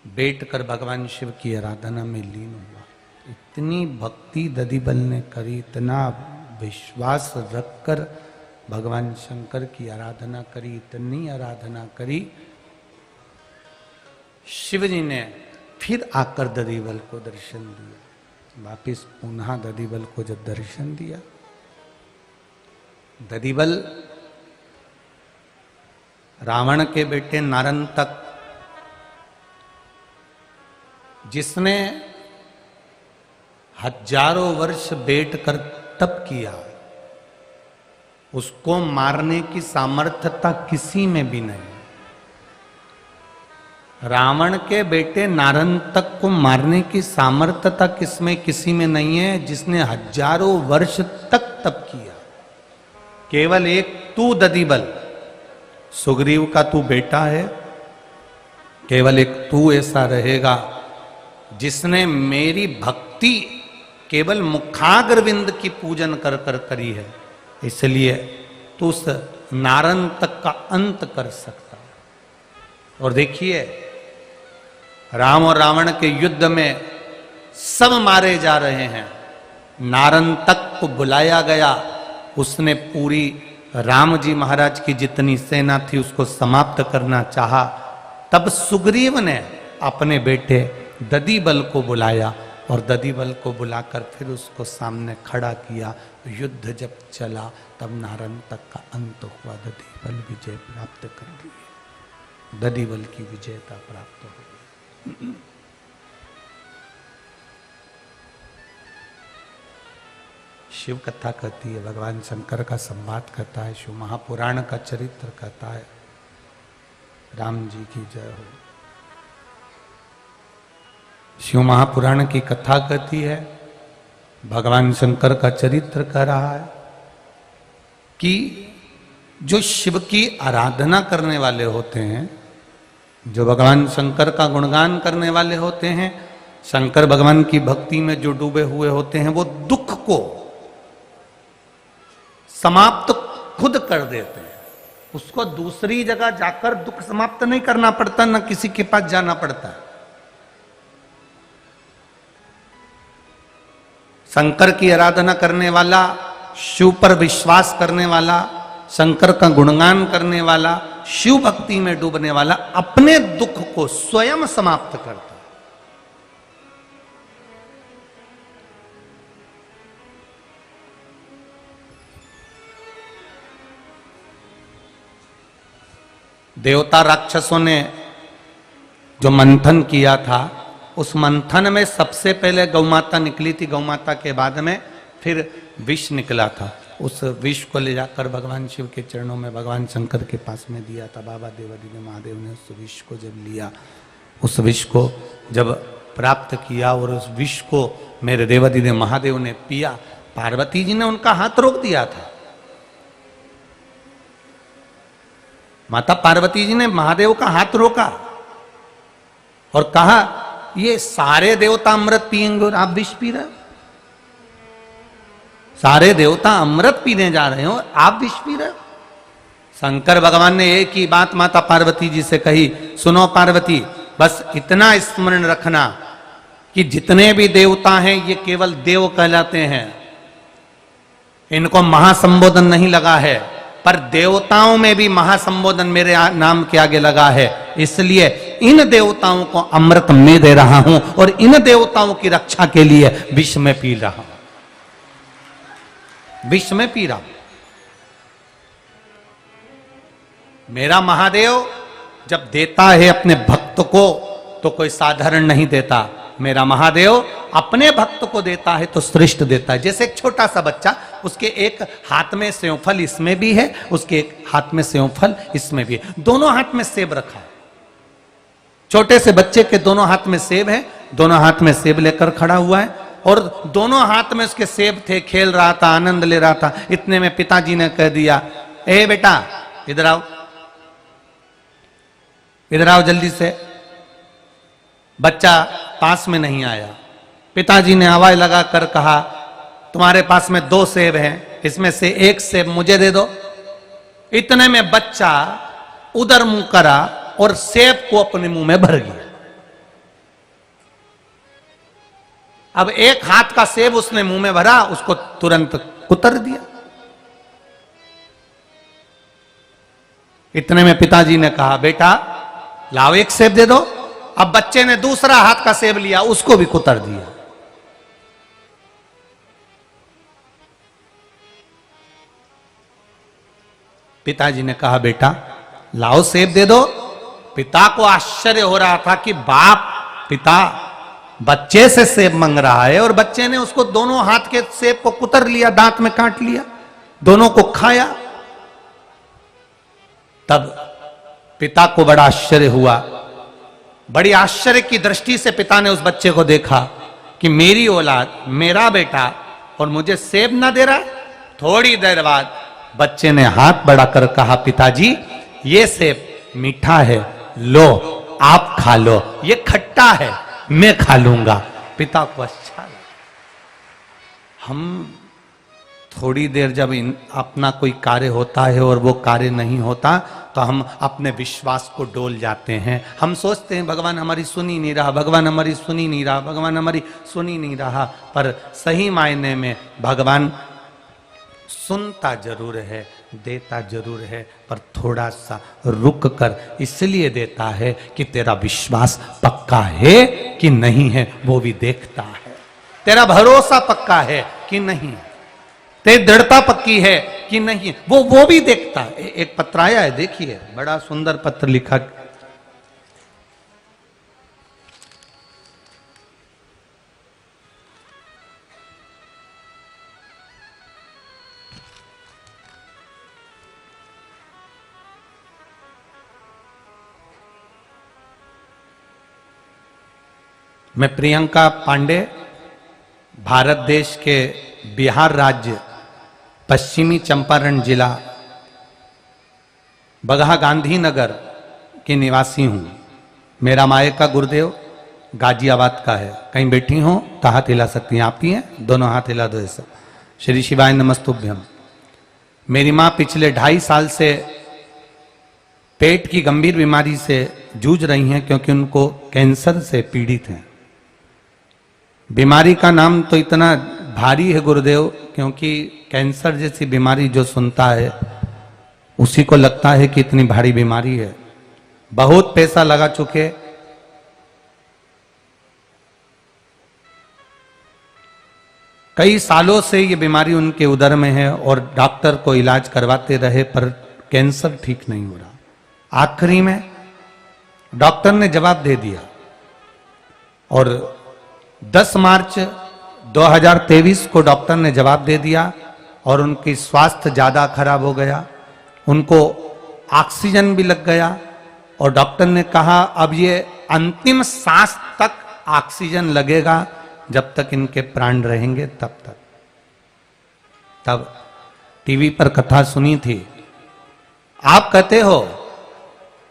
बैठ कर भगवान शिव की आराधना में लीन हुआ। इतनी भक्ति ददीबल ने करी, इतना विश्वास रखकर भगवान शंकर की आराधना करी, इतनी आराधना करी, शिव जी ने फिर आकर ददीबल को दर्शन दिया। वापिस पुनः ददीबल को जब दर्शन दिया, ददीबल रावण के बेटे नारंतक, जिसने हजारों वर्ष बैठकर तप किया, उसको मारने की सामर्थ्यता किसी में भी नहीं। रावण के बेटे नारंतक को मारने की सामर्थ्यता किसमें किसी में नहीं है, जिसने हजारों वर्ष तक तप किया। केवल एक तू ददीबल, सुग्रीव का तू बेटा है, केवल एक तू ऐसा रहेगा जिसने मेरी भक्ति केवल मुखाग्रविंद की पूजन कर कर करी है, इसलिए तू उस नारंतक का अंत कर सकता है। और देखिए राम और रावण के युद्ध में सब मारे जा रहे हैं। नारन तक को बुलाया गया, उसने पूरी राम जी महाराज की जितनी सेना थी उसको समाप्त करना चाहा। तब सुग्रीव ने अपने बेटे ददीबल को बुलाया और ददीबल को बुलाकर फिर उसको सामने खड़ा किया। युद्ध जब चला तब नारन तक का अंत हुआ, ददीबल विजय प्राप्त कर लिए, ददीबल की विजयता प्राप्त हो गई। शिव कथा कहती है, भगवान शंकर का संवाद कहता है, शिव महापुराण का चरित्र कहता है। राम जी की जय हो। शिव महापुराण की कथा कहती है, भगवान शंकर का चरित्र कह रहा है कि जो शिव की आराधना करने वाले होते हैं, जो भगवान शंकर का गुणगान करने वाले होते हैं, शंकर भगवान की भक्ति में जो डूबे हुए होते हैं, वो दुख को समाप्त खुद कर देते हैं। उसको दूसरी जगह जाकर दुख समाप्त नहीं करना पड़ता, न किसी के पास जाना पड़ता है। शंकर की आराधना करने वाला, शिव पर विश्वास करने वाला, शंकर का गुणगान करने वाला, शिव भक्ति में डूबने वाला अपने दुख को स्वयं समाप्त करता है। देवता राक्षसों ने जो मंथन किया था, उस मंथन में सबसे पहले गौमाता निकली थी, गौमाता के बाद में फिर विष निकला था। उस विष को ले जाकर भगवान शिव के चरणों में भगवान शंकर के पास में दिया था। बाबा देवादिदेव महादेव ने उस विष को जब लिया, उस विष को जब प्राप्त किया और उस विष को मेरे देवादिदेव महादेव ने पिया, पार्वती जी ने उनका हाथ रोक दिया था। माता पार्वती जी ने महादेव का हाथ रोका और कहा, ये सारे देवता अमृत पिएंगे और आप विष पी रहे हो। सारे देवता अमृत पीने जा रहे हो, आप विष पी रहे हो। शंकर भगवान ने एक ही बात माता पार्वती जी से कही, सुनो पार्वती, बस इतना स्मरण रखना कि जितने भी देवता हैं ये केवल देव कहलाते हैं, इनको महासंबोधन नहीं लगा है, पर देवताओं में भी महासंबोधन मेरे नाम के आगे लगा है। इसलिए इन देवताओं को अमृत में दे रहा हूं और इन देवताओं की रक्षा के लिए विष में पी रहा हूं, विष में पी रहा हूं। मेरा महादेव जब देता है अपने भक्त को तो कोई साधारण नहीं देता। मेरा महादेव अपने भक्त को देता है तो श्रेष्ठ देता है। जैसे एक छोटा सा बच्चा, उसके एक हाथ में सेवफल इसमें भी है, उसके एक हाथ में सेवफल इसमें भी है, दोनों हाथ में सेब रखा है। छोटे से बच्चे के दोनों हाथ में सेब है, दोनों हाथ में सेब लेकर खड़ा हुआ है और दोनों हाथ में उसके सेब थे, खेल रहा था, आनंद ले रहा था। इतने में पिताजी ने कह दिया, ए बेटा इधर आओ, इधर आओ जल्दी से। बच्चा पास में नहीं आया। पिताजी ने आवाज लगाकर कहा, तुम्हारे पास में 2 सेब हैं, इसमें से एक सेब मुझे दे दो। इतने में बच्चा उधर मुंह करा और सेब को अपने मुंह में भर गया। अब एक हाथ का सेब उसने मुंह में भरा, उसको तुरंत कुतर दिया। इतने में पिताजी ने कहा, बेटा लाओ एक सेब दे दो। अब बच्चे ने दूसरा हाथ का सेब लिया, उसको भी कुतर दिया। पिताजी ने कहा, बेटा लाओ सेब दे दो। पिता को आश्चर्य हो रहा था कि बाप पिता बच्चे से सेब मांग रहा है और बच्चे ने उसको दोनों हाथ के सेब को कुतर लिया, दांत में काट लिया, दोनों को खाया। तब पिता को बड़ा आश्चर्य हुआ। बड़ी आश्चर्य की दृष्टि से पिता ने उस बच्चे को देखा कि मेरी औलाद, मेरा बेटा और मुझे सेब ना दे रहा है। थोड़ी देर बाद बच्चे ने हाथ बढ़ाकर कहा, पिताजी ये सेब मीठा है, लो आप खा लो, ये खट्टा है, मैं खा लूंगा। पिता को अच्छा लगा। हम थोड़ी देर जब अपना कोई कार्य होता है और वो कार्य नहीं होता तो हम अपने विश्वास को डोल जाते हैं। हम सोचते हैं भगवान हमारी सुन ही नहीं रहा, भगवान हमारी सुन ही नहीं रहा, भगवान हमारी सुन ही नहीं रहा। पर सही मायने में भगवान सुनता जरूर है, देता जरूर है, पर थोड़ा सा रुक कर इसलिए देता है कि तेरा विश्वास पक्का है कि नहीं है वो भी देखता है, तेरा भरोसा पक्का है कि नहीं, तेरी दृढ़ता पक्की है कि नहीं, वो भी देखता है। एक पत्र आया है, देखिए, बड़ा सुंदर पत्र लिखा। मैं प्रियंका पांडे, भारत देश के बिहार राज्य पश्चिमी चंपारण जिला बगहा गांधीनगर की निवासी हूँ। मेरा मायका गुरुदेव गाजियाबाद का है। कहीं बैठी हो तो हाथ हिला सकती हैं, आप ही हैं, दोनों हाथ हिला दो ऐसा। श्री शिवाय नमस्तुभ्यम। मेरी माँ पिछले 2.5 साल से पेट की गंभीर बीमारी से जूझ रही हैं क्योंकि उनको कैंसर से पीड़ित हैं। बीमारी का नाम तो इतना भारी है गुरुदेव, क्योंकि कैंसर जैसी बीमारी जो सुनता है उसी को लगता है कि इतनी भारी बीमारी है। बहुत पैसा लगा चुके, कई सालों से ये बीमारी उनके उदर में है और डॉक्टर को इलाज करवाते रहे पर कैंसर ठीक नहीं हो रहा। आखिरी में डॉक्टर ने जवाब दे दिया और 10 मार्च 2023 को डॉक्टर ने जवाब दे दिया और उनकी स्वास्थ्य ज़्यादा खराब हो गया, उनको ऑक्सीजन भी लग गया और डॉक्टर ने कहा अब ये अंतिम सांस तक ऑक्सीजन लगेगा, जब तक इनके प्राण रहेंगे तब तक। तब टीवी पर कथा सुनी थी। आप कहते हो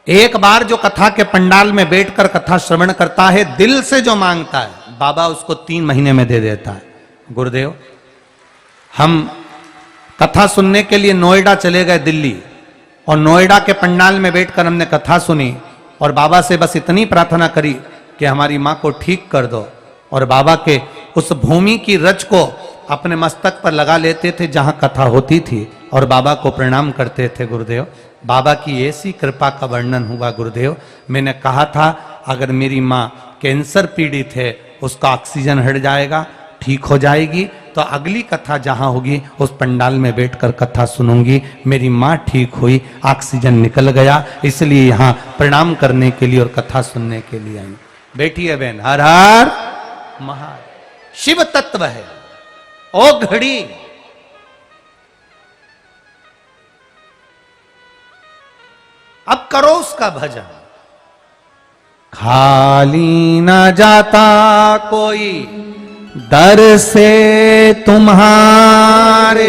एक बार जो कथा के पंडाल में बैठकर कथा श्रवण करता है, दिल से जो मांगता है बाबा उसको 3 महीने में दे देता है। गुरुदेव, हम कथा सुनने के लिए नोएडा चले गए, दिल्ली, और नोएडा के पंडाल में बैठकर हमने कथा सुनी और बाबा से बस इतनी प्रार्थना करी कि हमारी माँ को ठीक कर दो, और बाबा के उस भूमि की रज को अपने मस्तक पर लगा लेते थे जहां कथा होती थी और बाबा को प्रणाम करते थे। गुरुदेव, बाबा की ऐसी कृपा का वर्णन हुआ। गुरुदेव, मैंने कहा था अगर मेरी माँ कैंसर पीड़ित है, उसका ऑक्सीजन हट जाएगा, ठीक हो जाएगी, तो अगली कथा जहां होगी उस पंडाल में बैठकर कथा सुनूंगी। मेरी माँ ठीक हुई, ऑक्सीजन निकल गया, इसलिए यहाँ प्रणाम करने के लिए और कथा सुनने के लिए आई। बेटी है बहन, हर हर महा शिव तत्व है। ओ घड़ी अब करो उसका भजन। खाली न जाता कोई दर से तुम्हारे।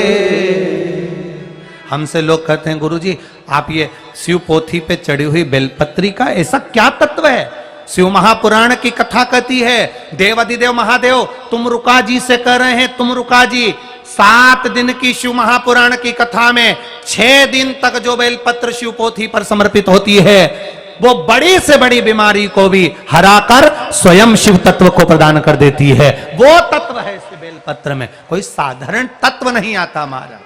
हमसे लोग कहते हैं गुरुजी आप ये शिव पोथी पे चढ़ी हुई बेलपत्री का ऐसा क्या तत्व है? शिव महापुराण की कथा कहती है देवाधिदेव महादेव तुम रुका जी से कह रहे हैं, तुम रुका जी 7 दिन की शिव महापुराण की कथा में 6 दिन तक जो बेलपत्र शिव पोथी पर समर्पित होती है वो बड़ी से बड़ी बीमारी को भी हराकर स्वयं शिव तत्व को प्रदान कर देती है। वो तत्व है इस बेलपत्र में, कोई साधारण तत्व नहीं आता महाराज।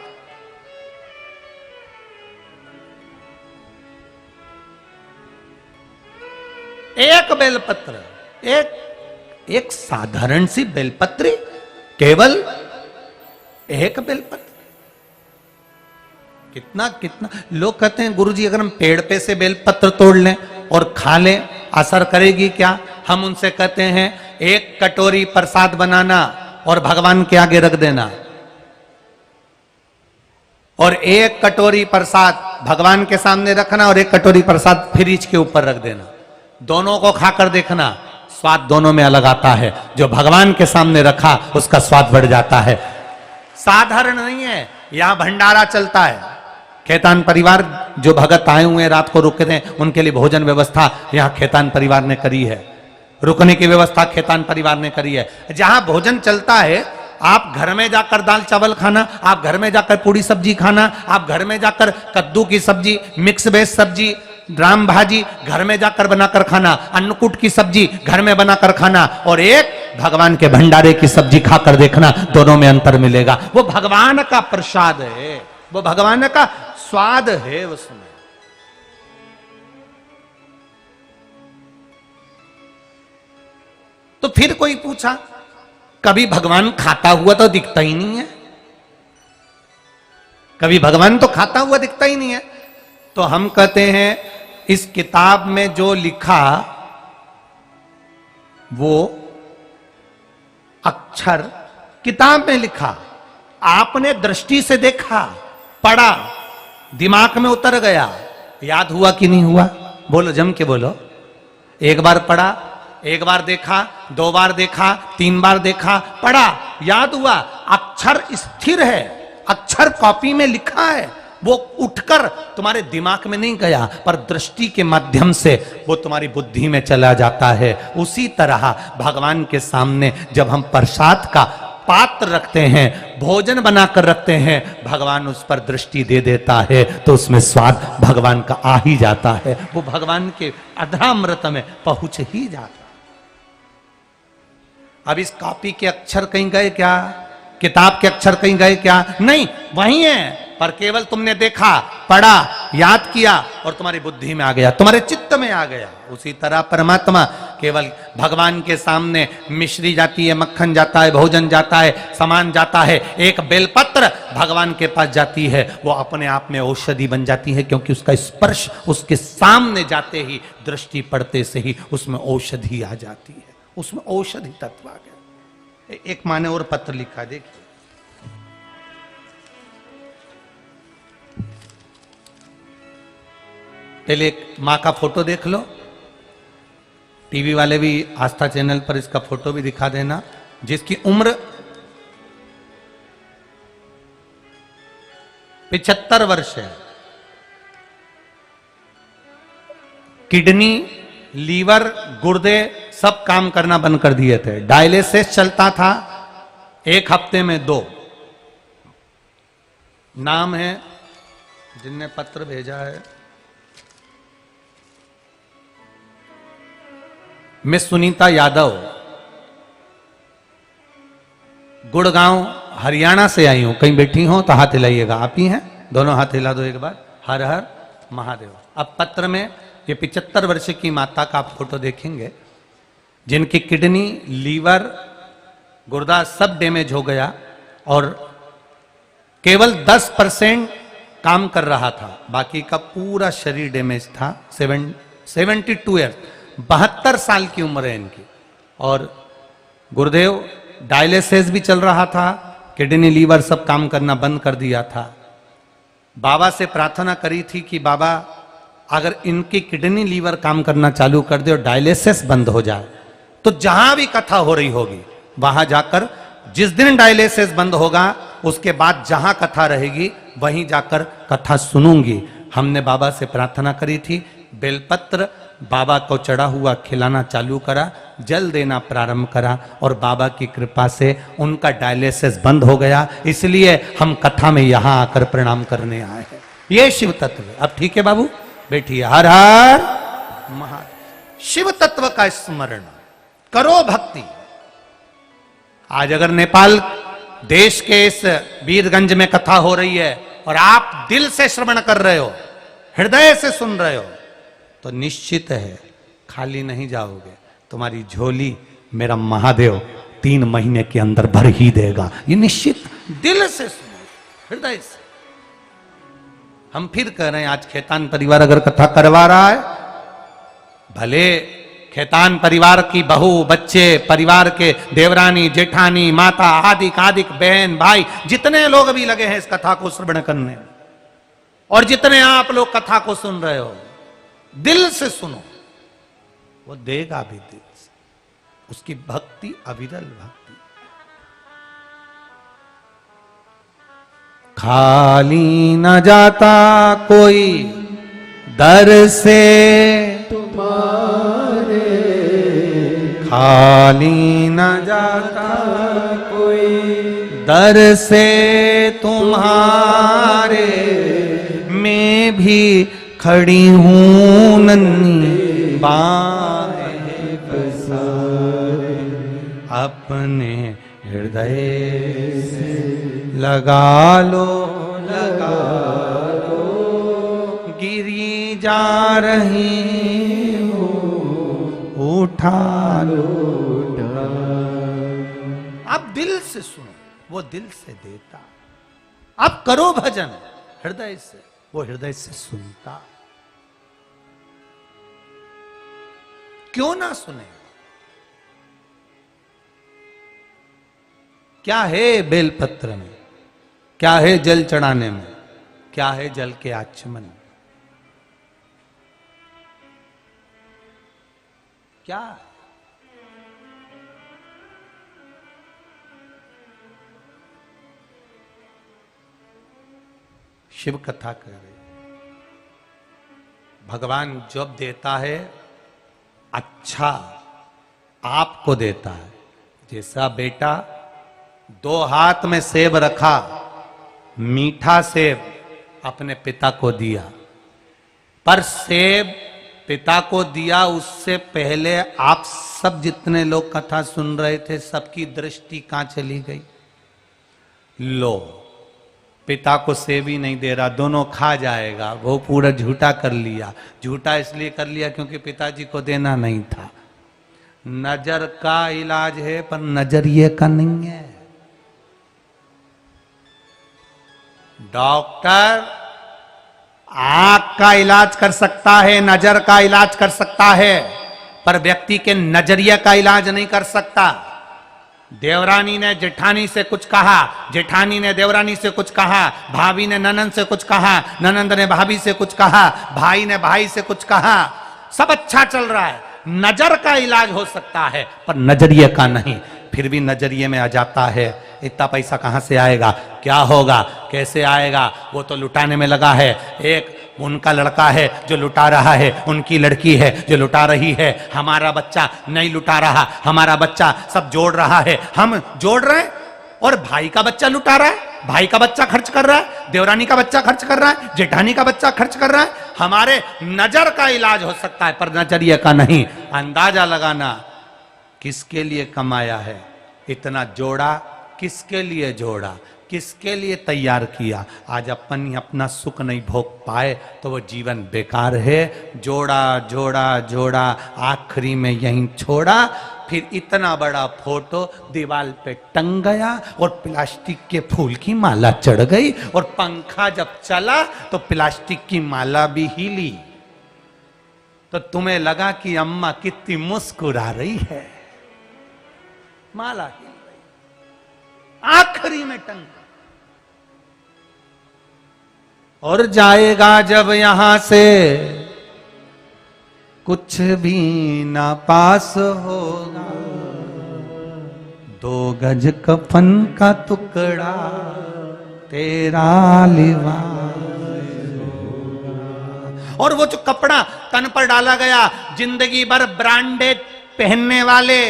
एक बेलपत्र, एक साधारण सी बेलपत्री, केवल एक बेलपत्र। कितना लोग कहते हैं गुरुजी अगर हम पेड़ पे से बेलपत्र तोड़ लें और खा लें असर करेगी क्या? हम उनसे कहते हैं 1 कटोरी प्रसाद बनाना और भगवान के आगे रख देना, और 1 कटोरी प्रसाद भगवान के सामने रखना और 1 कटोरी प्रसाद फ्रिज के ऊपर रख देना। दोनों को खाकर देखना, स्वाद दोनों में अलग आता है। जो भगवान के सामने रखा उसका स्वाद बढ़ जाता है। साधारण नहीं है। यहां भंडारा चलता है, खेतान परिवार जो भगत आए हुए हैं रात को रुके थे उनके लिए भोजन व्यवस्था यहां खेतान परिवार ने करी है, रुकने की व्यवस्था खेतान परिवार ने करी है। जहां भोजन चलता है आप घर में जाकर दाल चावल खाना, आप घर में जाकर पूड़ी सब्जी खाना, आप घर में जाकर कद्दू की सब्जी, मिक्स वेज सब्जी, राम भाजी घर में जाकर बनाकर खाना, अन्नकूट की सब्जी घर में बनाकर खाना, और एक भगवान के भंडारे की सब्जी खाकर देखना, दोनों में अंतर मिलेगा। वो भगवान का प्रसाद है, वो भगवान का स्वाद है उसमें। तो फिर कोई पूछा, कभी भगवान खाता हुआ तो दिखता ही नहीं है, कभी भगवान तो खाता हुआ दिखता ही नहीं है। तो हम कहते हैं इस किताब में जो लिखा वो अक्षर किताब में लिखा, आपने दृष्टि से देखा, पढ़ा, दिमाग में उतर गया, याद हुआ कि नहीं हुआ? बोलो, जम के बोलो। एक बार पढ़ा, एक बार देखा, दो बार देखा, तीन बार देखा, पढ़ा, याद हुआ, अक्षर स्थिर है, अक्षर कॉपी में लिखा है, वो उठकर तुम्हारे दिमाग में नहीं गया, पर दृष्टि के माध्यम से वो तुम्हारी बुद्धि में चला जाता है। उसी तरह भगवान के सामने जब हम प्रसाद का पात्र रखते हैं, भोजन बनाकर रखते हैं, भगवान उस पर दृष्टि दे देता है, तो उसमें स्वाद भगवान का आ ही जाता है, वो भगवान के अधरामृत में पहुंच ही जाता है। अब इस कॉपी के अक्षर कहीं गए क्या? किताब के अक्षर कहीं गए क्या? नहीं, वही है, पर केवल तुमने देखा, पढ़ा, याद किया और तुम्हारी बुद्धि में आ गया, तुम्हारे चित्त में आ गया। उसी तरह परमात्मा केवल भगवान के सामने मिश्री जाती है, मक्खन जाता है, भोजन जाता है, सामान जाता है, एक बेलपत्र भगवान के पास जाती है, वो अपने आप में औषधि बन जाती है, क्योंकि उसका स्पर्श उसके सामने जाते ही, दृष्टि पड़ते से ही उसमें औषधि आ जाती है, उसमें औषधि तत्व आ गया। एक माँ ने और पत्र लिखा, देखिए, पहले एक माँ का फोटो देख लो, टीवी वाले भी आस्था चैनल पर इसका फोटो भी दिखा देना, जिसकी उम्र 75 वर्ष है। किडनी, लीवर, गुर्दे सब काम करना बंद कर दिए थे, डायलिसिस चलता था, 1 हफ्ते में 2। नाम है, जिनने पत्र भेजा है, मिस सुनीता यादव, गुड़गांव हरियाणा से आई हूं। कहीं बैठी हो तो हाथ हिलाइएगा, आप ही हैं, दोनों हाथ हिला दो एक बार, हर हर महादेव। अब पत्र में ये 75 वर्ष की माता का आप फोटो देखेंगे, जिनकी किडनी, लीवर, गुर्दा सब डैमेज हो गया और केवल 10% काम कर रहा था, बाकी का पूरा शरीर डैमेज था। 72 ईयर, 72 साल की उम्र है इनकी, और गुरुदेव डायलिसिस भी चल रहा था, किडनी, लीवर सब काम करना बंद कर दिया था। बाबा से प्रार्थना करी थी कि बाबा अगर इनकी किडनी, लीवर काम करना चालू कर दे और डायलिसिस बंद हो जाए, तो जहां भी कथा हो रही होगी वहां जाकर, जिस दिन डायलिसिस बंद होगा उसके बाद जहां कथा रहेगी वहीं जाकर कथा सुनूंगी। हमने बाबा से प्रार्थना करी थी, बेलपत्र बाबा को चढ़ा हुआ खिलाना चालू करा, जल देना प्रारंभ करा, और बाबा की कृपा से उनका डायलिसिस बंद हो गया। इसलिए हम कथा में यहां आकर प्रणाम करने आए हैं। ये शिव तत्व है। अब ठीक है बाबू, बैठिए। हर हर महादेव। शिव तत्व का स्मरण करो, भक्ति। आज अगर नेपाल देश के इस वीरगंज में कथा हो रही है और आप दिल से श्रवण कर रहे हो, हृदय से सुन रहे हो, तो निश्चित है खाली नहीं जाओगे, तुम्हारी झोली मेरा महादेव 3 महीने के अंदर भर ही देगा। ये निश्चित, दिल से सुनो, हृदय से। हम फिर कह रहे हैं, आज खेतान परिवार अगर कथा करवा रहा है, भले खेतान परिवार की बहू, बच्चे, परिवार के देवरानी, जेठानी, माता, आदिक आदिक, बहन, भाई, जितने लोग भी लगे हैं इस कथा को श्रवण करने, और जितने आप लोग कथा को सुन रहे हो, दिल से सुनो, वो देगा भी दिल से। उसकी भक्ति अविरल भक्ति। खाली न जाता कोई दर से तुम्हारे, खाली न जाता कोई, दर से तुम्हारे मैं भी खड़ी हूँ नन्ही बाहें पसारे, अपने हृदय से लगा लो, लगा लो, गिरी जा रही हो, उठा लो। आप दिल से सुनो, वो दिल से देता। आप करो भजन हृदय से, वो हृदय से सुनता। क्यों ना सुने? क्या है बेलपत्र में, क्या है जल चढ़ाने में, क्या है जल के आचमन में? क्या शिव कथा कर रहे, भगवान जब देता है अच्छा आपको देता है। जैसा बेटा 2 हाथ में सेब रखा, मीठा सेब अपने पिता को दिया, पर सेब पिता को दिया उससे पहले आप सब जितने लोग कथा सुन रहे थे सबकी दृष्टि कहां चली गई? लो, पिता को सेब ही नहीं दे रहा, दोनों खा जाएगा। वो पूरा झूठा कर लिया। झूठा इसलिए कर लिया क्योंकि पिताजी को देना नहीं था। नजर का इलाज है पर नजरिए का नहीं है। डॉक्टर आंख का इलाज कर सकता है, नजर का इलाज कर सकता है, पर व्यक्ति के नजरिए का इलाज नहीं कर सकता। देवरानी ने जेठानी से कुछ कहा, जेठानी ने देवरानी से कुछ कहा, भाभी ने ननंद से कुछ कहा, ननंद ने भाभी से कुछ कहा, भाई ने भाई से कुछ कहा, सब अच्छा चल रहा है। नजर का इलाज हो सकता है पर नजरिए का नहीं। फिर भी नजरिए में आ जाता है, इतना पैसा कहां से आएगा, क्या होगा, कैसे आएगा, वो तो लुटाने में लगा है। एक उनका लड़का है जो लुटा रहा है, उनकी लड़की है जो लुटा रही है। हमारा बच्चा नहीं लुटा रहा, हमारा बच्चा सब जोड़ रहा है, हम जोड़ रहे हैं और भाई का बच्चा लुटा रहा है, भाई का बच्चा खर्च कर रहा है, देवरानी का बच्चा खर्च कर रहा है, जेठानी का बच्चा खर्च कर रहा है। हमारे नजर का इलाज हो सकता है पर नजरिए का नहीं। अंदाजा लगाना किसके लिए कमाया है, इतना जोड़ा किसके लिए जोड़ा, किसके लिए तैयार किया। आज अपन ही अपना सुख नहीं भोग पाए तो वो जीवन बेकार है। जोड़ा जोड़ा जोड़ा आखिरी में यहीं छोड़ा। फिर इतना बड़ा फोटो दीवार पे टंग गया और प्लास्टिक के फूल की माला चढ़ गई और पंखा जब चला तो प्लास्टिक की माला भी हिली। तो तुम्हें लगा कि अम्मा कितनी मुस्कुरा रही है, माला हिल रही, आखिरी में टंग। और जाएगा जब यहां से कुछ भी ना पास होगा, 2 गज कफन का टुकड़ा तेरा लिबास होगा। और वो जो कपड़ा तन पर डाला गया, जिंदगी भर ब्रांडेड पहनने वाले,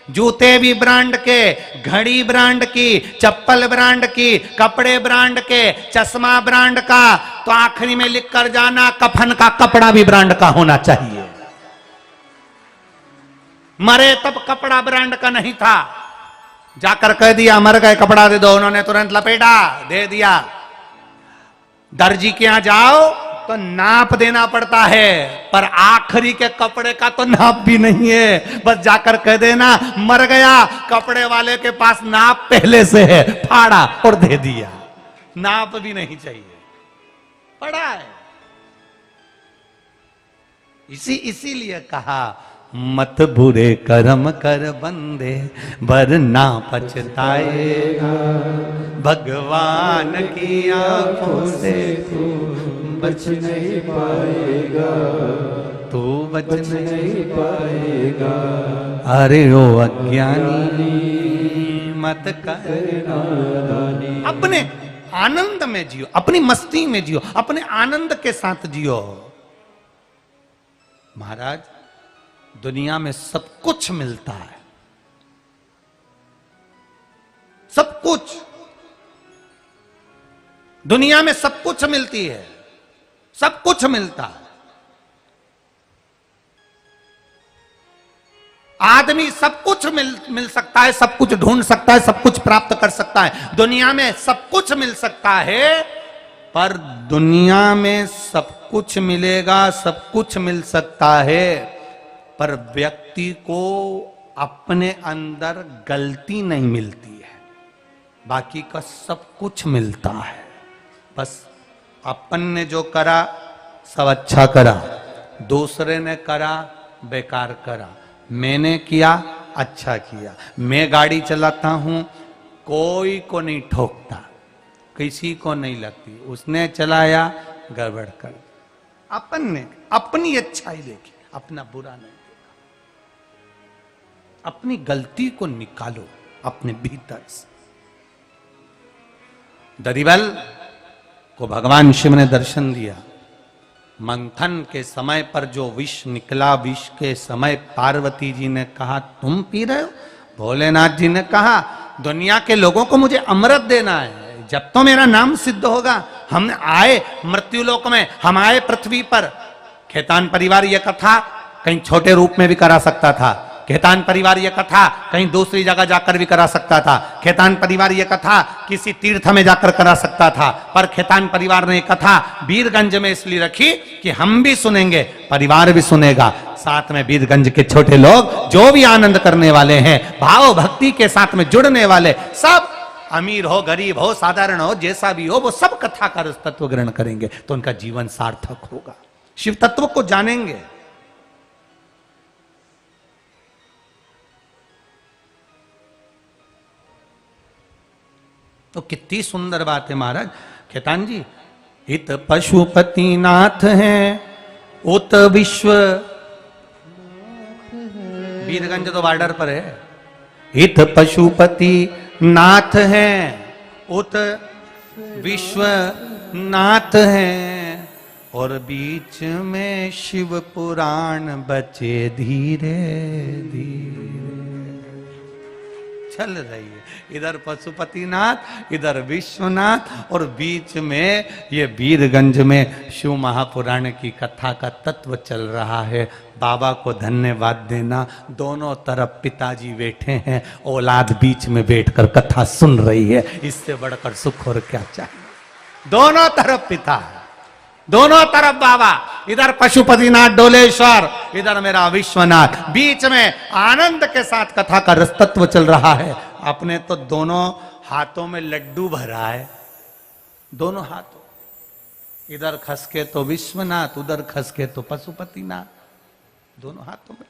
जूते भी ब्रांड के, घड़ी ब्रांड की, चप्पल ब्रांड की, कपड़े ब्रांड के, चश्मा ब्रांड का, तो आखिरी में लिख कर जाना कफन का कपड़ा भी ब्रांड का होना चाहिए। मरे तब कपड़ा ब्रांड का नहीं था, जाकर कह दिया मर गए कपड़ा दे दो, उन्होंने तुरंत लपेटा दे दिया। दर्जी के यहां जाओ तो नाप देना पड़ता है, पर आखिरी के कपड़े का तो नाप भी नहीं है। बस जाकर कह देना मर गया, कपड़े वाले के पास नाप पहले से है, फाड़ा और दे दिया। नाप भी नहीं चाहिए, पड़ा है। इसीलिए कहा मत बुरे कर्म कर बंदे वरना पछताएगा, भगवान की आंखों से तू बच नहीं पाएगा, तू बच नहीं पाएगा। अरे ओ अज्ञानी मत कर नादानी। अपने आनंद में जियो, अपनी मस्ती में जियो, अपने आनंद के साथ जियो। महाराज दुनिया में सब कुछ मिलता है, सब कुछ, दुनिया में सब कुछ मिलती है, सब कुछ मिलता है। आदमी सब कुछ मिल सकता है, सब कुछ ढूंढ सकता है, सब कुछ प्राप्त कर सकता है। दुनिया में सब कुछ मिल सकता है, पर दुनिया में सब कुछ मिलेगा, सब कुछ मिल सकता है, पर व्यक्ति को अपने अंदर गलती नहीं मिलती है। बाकी का सब कुछ मिलता है, बस अपन ने जो करा सब अच्छा करा, दूसरे ने करा बेकार करा, मैंने किया अच्छा किया। मैं गाड़ी चलाता हूं, कोई को नहीं ठोकता, किसी को नहीं लगती, उसने चलाया गड़बड़ कर, अपन ने अपनी अच्छाई देखी, अपना बुरा नहीं देखा। अपनी गलती को निकालो अपने भीतर से। दरिबल को भगवान शिव ने दर्शन दिया। मंथन के समय पर जो विष निकला, विष के समय पार्वती जी ने कहा तुम पी रहे हो? भोलेनाथ जी ने कहा दुनिया के लोगों को मुझे अमृत देना है, जब तो मेरा नाम सिद्ध होगा। हम आए मृत्युलोक में, हम आए पृथ्वी पर। खेतान परिवार यह कथा कहीं छोटे रूप में भी करा सकता था, खेतान परिवार यह कथा कहीं दूसरी जगह जाकर भी करा सकता था, खेतान परिवार यह कथा किसी तीर्थ में जाकर करा सकता था, पर खेतान परिवार ने कथा वीरगंज में इसलिए रखी कि हम भी सुनेंगे, परिवार भी सुनेगा, साथ में वीरगंज के छोटे लोग जो भी आनंद करने वाले हैं, भाव भक्ति के साथ में जुड़ने वाले, सब अमीर हो गरीब हो साधारण हो जैसा भी हो, वो सब कथा का रस तत्व ग्रहण करेंगे तो उनका जीवन सार्थक होगा, शिव तत्व को जानेंगे। तो कितनी सुंदर बात है महाराज। खेतान जी, इत पशुपति नाथ हैं, उत विश्व, वीरगंज तो बॉर्डर पर है। इत पशुपति नाथ हैं, उत विश्व नाथ हैं, और बीच में शिव पुराण बचे धीरे धीरे चल रही है। इधर पशुपतिनाथ, इधर विश्वनाथ, और बीच में ये वीरगंज में शिव महापुराण की कथा का तत्व चल रहा है। बाबा को धन्यवाद देना, दोनों तरफ पिताजी बैठे हैं, औलाद बीच में बैठकर कथा सुन रही है, इससे बढ़कर सुख और क्या चाहिए। दोनों तरफ पिता है, दोनों तरफ बाबा, इधर पशुपतिनाथ डोलेश्वर, इधर मेरा विश्वनाथ, बीच में आनंद के साथ कथा का रस तत्व चल रहा है। अपने तो दोनों हाथों में लड्डू भरा है, दोनों हाथों, इधर खसके तो विश्वनाथ, उधर खसके तो पशुपतिनाथ, दोनों हाथों में।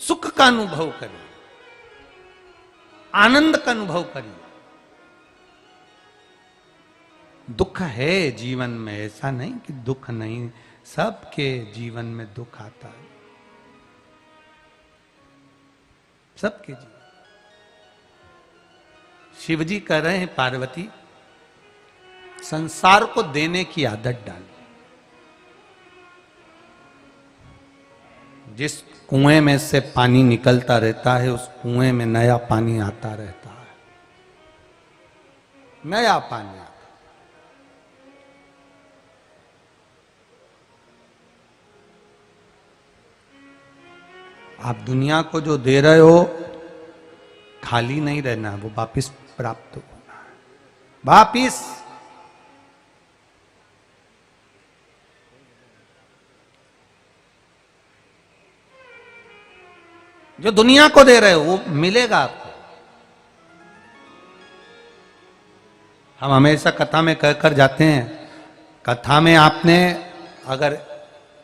सुख का अनुभव करिए, आनंद का अनुभव करिए। दुख है जीवन में, ऐसा नहीं कि दुख नहीं, सबके जीवन में दुख आता है, सबके जीवन। शिव जी कह रहे हैं पार्वती संसार को देने की आदत डाल। जिस कुएं में से पानी निकलता रहता है, उस कुएं में नया पानी आता रहता है, नया पानी आता। आप दुनिया को जो दे रहे हो खाली नहीं रहना, वो वापिस प्राप्त होना है, वापिस। जो दुनिया को दे रहे हो वो मिलेगा आपको। हम हमेशा कथा में कहकर जाते हैं, कथा में आपने अगर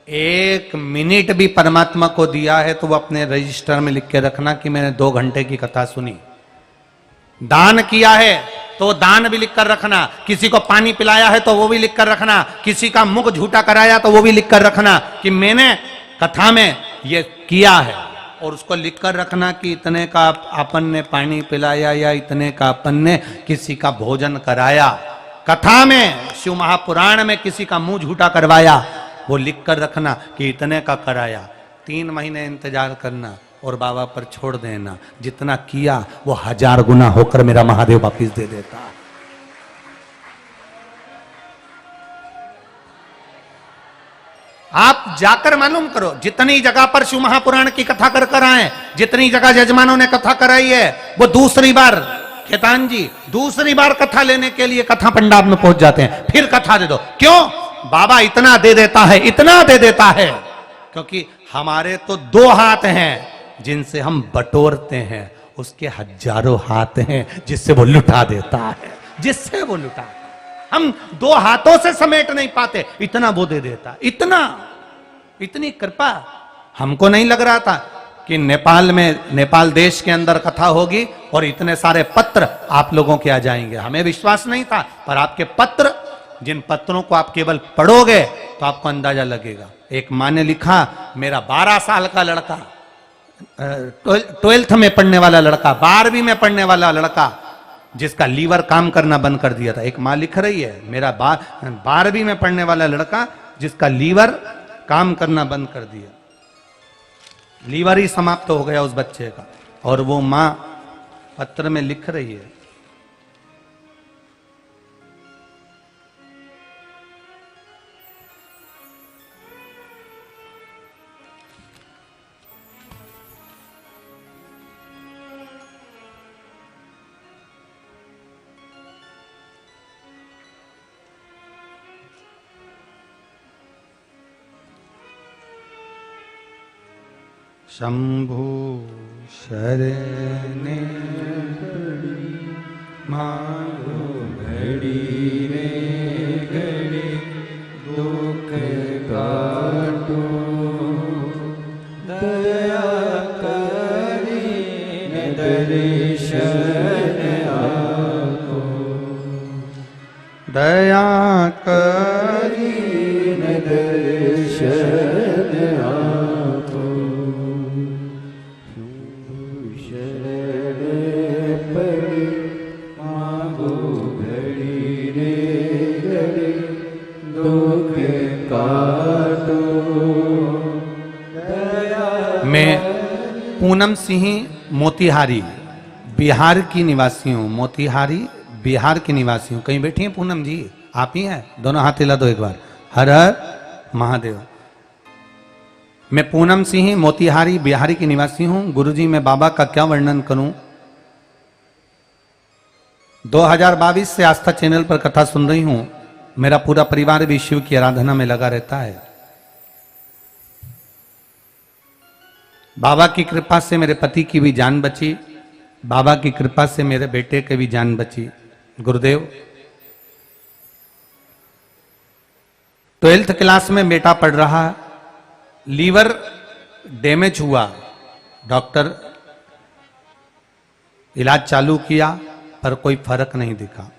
1 मिनट भी परमात्मा को दिया है तो वो अपने रजिस्टर में लिख के रखना कि मैंने 2 घंटे की कथा सुनी। दान किया है तो दान भी लिख कर रखना, किसी को पानी पिलाया है तो वो भी लिख कर रखना, किसी का मुख झूठा कराया तो वो भी लिख कर रखना कि मैंने कथा में ये किया है, और उसको लिख कर रखना कि इतने का अपन ने पानी पिलाया या इतने का अपन ने किसी का भोजन कराया। कथा में, शिव महापुराण में किसी का मुंह झूठा करवाया, वो लिख कर रखना कि इतने का कराया, 3 महीने इंतजार करना और बाबा पर छोड़ देना। जितना किया वो 1000 गुना होकर मेरा महादेव वापिस दे देता। आप जाकर मालूम करो, जितनी जगह पर शिव महापुराण की कथा कर कर आए, जितनी जगह जजमानों ने कथा कराई है, वो दूसरी बार, खेतान जी, दूसरी बार कथा लेने के लिए कथा पंडाब में पहुंच जाते हैं। फिर कथा दे दो। क्यों? बाबा इतना दे देता है, इतना दे देता है, क्योंकि हमारे तो 2 हाथ हैं जिनसे हम बटोरते हैं, उसके हजारों हाथ हैं जिससे वो लुटा देता है, जिससे वो लुटा। हम 2 हाथों से समेट नहीं पाते, इतना वो दे देता। इतना, इतनी कृपा। हमको नहीं लग रहा था कि नेपाल में, नेपाल देश के अंदर कथा होगी और इतने सारे पत्र आप लोगों के आ जाएंगे। हमें विश्वास नहीं था, पर आपके पत्र, जिन पत्रों को आप केवल पढ़ोगे तो आपको अंदाजा लगेगा। एक माँ ने लिखा, मेरा 12 साल का लड़का, 12th में पढ़ने वाला लड़का, 12वीं में पढ़ने वाला लड़का, जिसका लीवर काम करना बंद कर दिया था। एक माँ लिख रही है, मेरा 12वीं में पढ़ने वाला लड़का जिसका लीवर काम करना बंद कर दिया, लीवर ही समाप्त हो गया उस बच्चे का। और वो माँ पत्र में लिख रही है, शंभु शरणे मांगो घड़ी रे घड़ी दुख काटो, दया करीने दर्शन आपो, दया करीने दर्शन आपो। मैं पूनम सिंह मोतिहारी बिहार की निवासी हूँ। मोतिहारी बिहार की निवासी हूँ। कहीं बैठी हैं पूनम जी? आप ही हैं? दोनों हाथ हिला दो एक बार। हर हर महादेव। मैं पूनम सिंह मोतिहारी बिहारी की निवासी हूँ। गुरुजी मैं बाबा का क्या वर्णन करूं? 2022 से आस्था चैनल पर कथा सुन रही हूं। मेरा पूरा परिवार भी शिव की आराधना में लगा रहता है। बाबा की कृपा से मेरे पति की भी जान बची, बाबा की कृपा से मेरे बेटे की भी जान बची। गुरुदेव 12th क्लास में बेटा पढ़ रहा, लीवर डैमेज हुआ, डॉक्टर इलाज चालू किया पर कोई फर्क नहीं दिखा।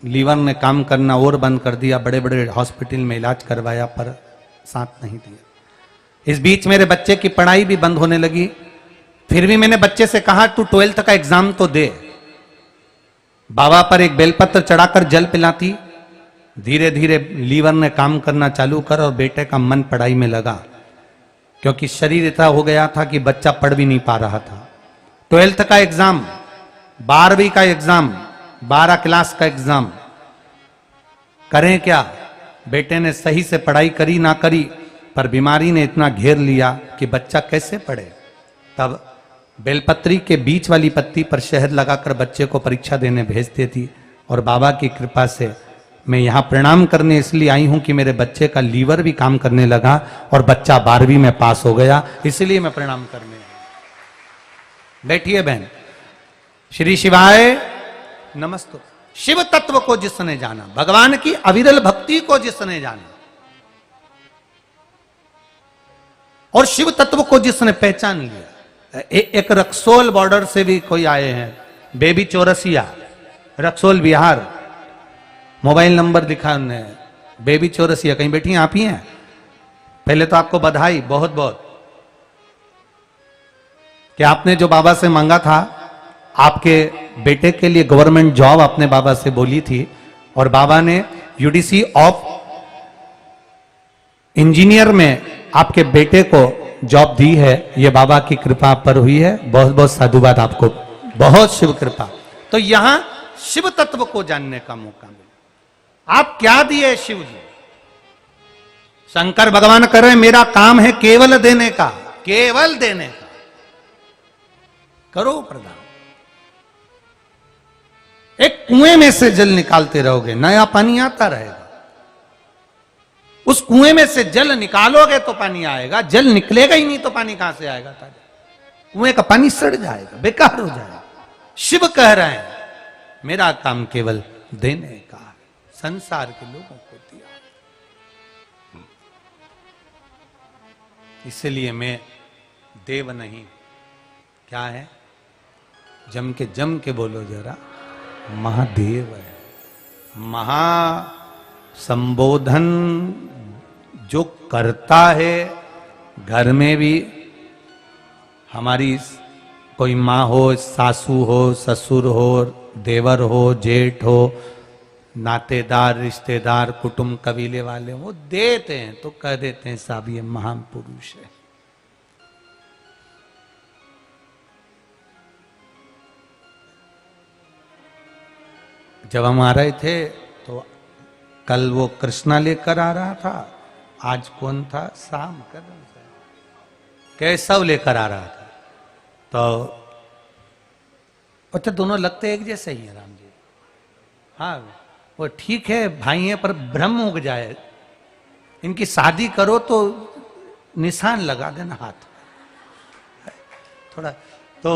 लीवर ने काम करना और बंद कर दिया, बड़े बड़े हॉस्पिटल में इलाज करवाया पर साथ नहीं दिया। इस बीच मेरे बच्चे की पढ़ाई भी बंद होने लगी। फिर भी मैंने बच्चे से कहा तू 12th का एग्जाम तो दे। बाबा पर एक बेलपत्र चढ़ाकर जल पिलाती, धीरे धीरे लीवर ने काम करना चालू कर और बेटे का मन पढ़ाई में लगा, क्योंकि शरीर इतना हो गया था कि बच्चा पढ़ भी नहीं पा रहा था। 12th का एग्जाम, 12वीं का एग्जाम, 12 क्लास का एग्जाम, करें क्या? बेटे ने सही से पढ़ाई करी ना करी, पर बीमारी ने इतना घेर लिया कि बच्चा कैसे पढ़े। तब बेलपत्री के बीच वाली पत्ती पर शहद लगाकर बच्चे को परीक्षा देने भेज देती। और बाबा की कृपा से मैं यहाँ प्रणाम करने इसलिए आई हूँ कि मेरे बच्चे का लीवर भी काम करने लगा और बच्चा 12वीं में पास हो गया, इसलिए मैं प्रणाम करने आई। बैठिए बहन। श्री शिवाय नमस्तु। शिव तत्व को जिसने जाना, भगवान की अविरल भक्ति को जिसने जाना और शिव तत्व को जिसने पहचान लिया। एक रक्सोल बॉर्डर से भी कोई आए हैं, baby Chaurasia, Raxaul Bihar, mobile number लिखा उन्होंने, बेबी चौरसिया। कहीं बैठी हैं? आप ही हैं? पहले तो आपको बधाई बहुत बहुत कि आपने जो बाबा से मांगा था, आपके बेटे के लिए गवर्नमेंट जॉब आपने बाबा से बोली थी, और बाबा ने यूडीसी ऑफ इंजीनियर में आपके बेटे को जॉब दी है, ये बाबा की कृपा आप पर हुई है। बहुत बहुत साधुवाद आपको, बहुत शिव कृपा। तो यहां शिव तत्व को जानने का मौका मिला। आप क्या दिए शिव जी? शंकर भगवान कह रहे हैं मेरा काम है केवल देने का, केवल देने का, करो प्रदान। एक कुएं में से जल निकालते रहोगे, नया पानी आता रहेगा। उस कुएं में से जल निकालोगे तो पानी आएगा, जल निकलेगा ही नहीं तो पानी कहां से आएगा? ताजा कुएं का पानी सड़ जाएगा, बेकार हो जाएगा। शिव कह रहे हैं मेरा काम केवल देने का, संसार के लोगों को दिया। इसलिए मैं देव नहीं, क्या है? जम के बोलो जरा, महादेव है। महा संबोधन जो करता है, घर में भी हमारी कोई माँ हो, सासू हो, ससुर हो, देवर हो, जेठ हो, नातेदार, रिश्तेदार, कुटुंब, कबीले वाले वो देते हैं तो कह देते हैं साहब ये महान पुरुष है। जब हम आ रहे थे तो कल वो कृष्णा लेकर आ रहा था, आज कौन था? शाम कदम केशव लेकर आ रहा था। तो अच्छा दोनों लगते एक जैसे ही हैं राम जी। हाँ वो ठीक है भाई हैं, पर भ्रम उग जाए, इनकी शादी करो तो निशान लगा देना हाथ थोड़ा। तो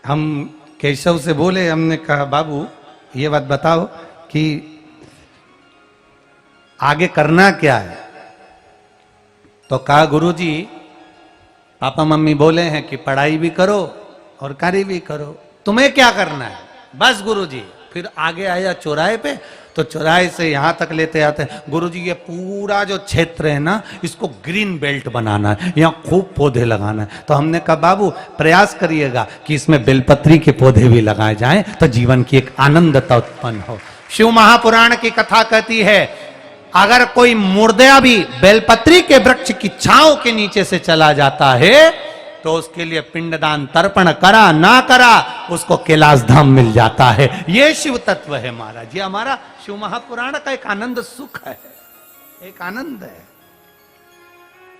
हम केशव से बोले, हमने कहा बाबू ये बात बताओ कि आगे करना क्या है? तो कहा गुरुजी पापा मम्मी बोले हैं कि पढ़ाई भी करो और कार्य भी करो, तुम्हें क्या करना है? बस गुरुजी। फिर आगे आया चौराहे पे, तो चौराहे से यहां तक लेते आते हैं, गुरुजी ये पूरा जो क्षेत्र है ना इसको ग्रीन बेल्ट बनाना है, यहाँ खूब पौधे लगाना है। तो हमने कहा बाबू प्रयास करिएगा कि इसमें बेलपत्री के पौधे भी लगाए जाएं तो जीवन की एक आनंदता उत्पन्न हो। शिव महापुराण की कथा कहती है अगर कोई मुर्दा भी बेलपत्री के वृक्ष की छांव के नीचे से चला जाता है तो उसके लिए पिंडदान तर्पण करा ना करा उसको कैलाश धाम मिल जाता है। ये शिव तत्व है महाराज, ये हमारा शिव महापुराण का एक आनंद सुख है, एक आनंद है।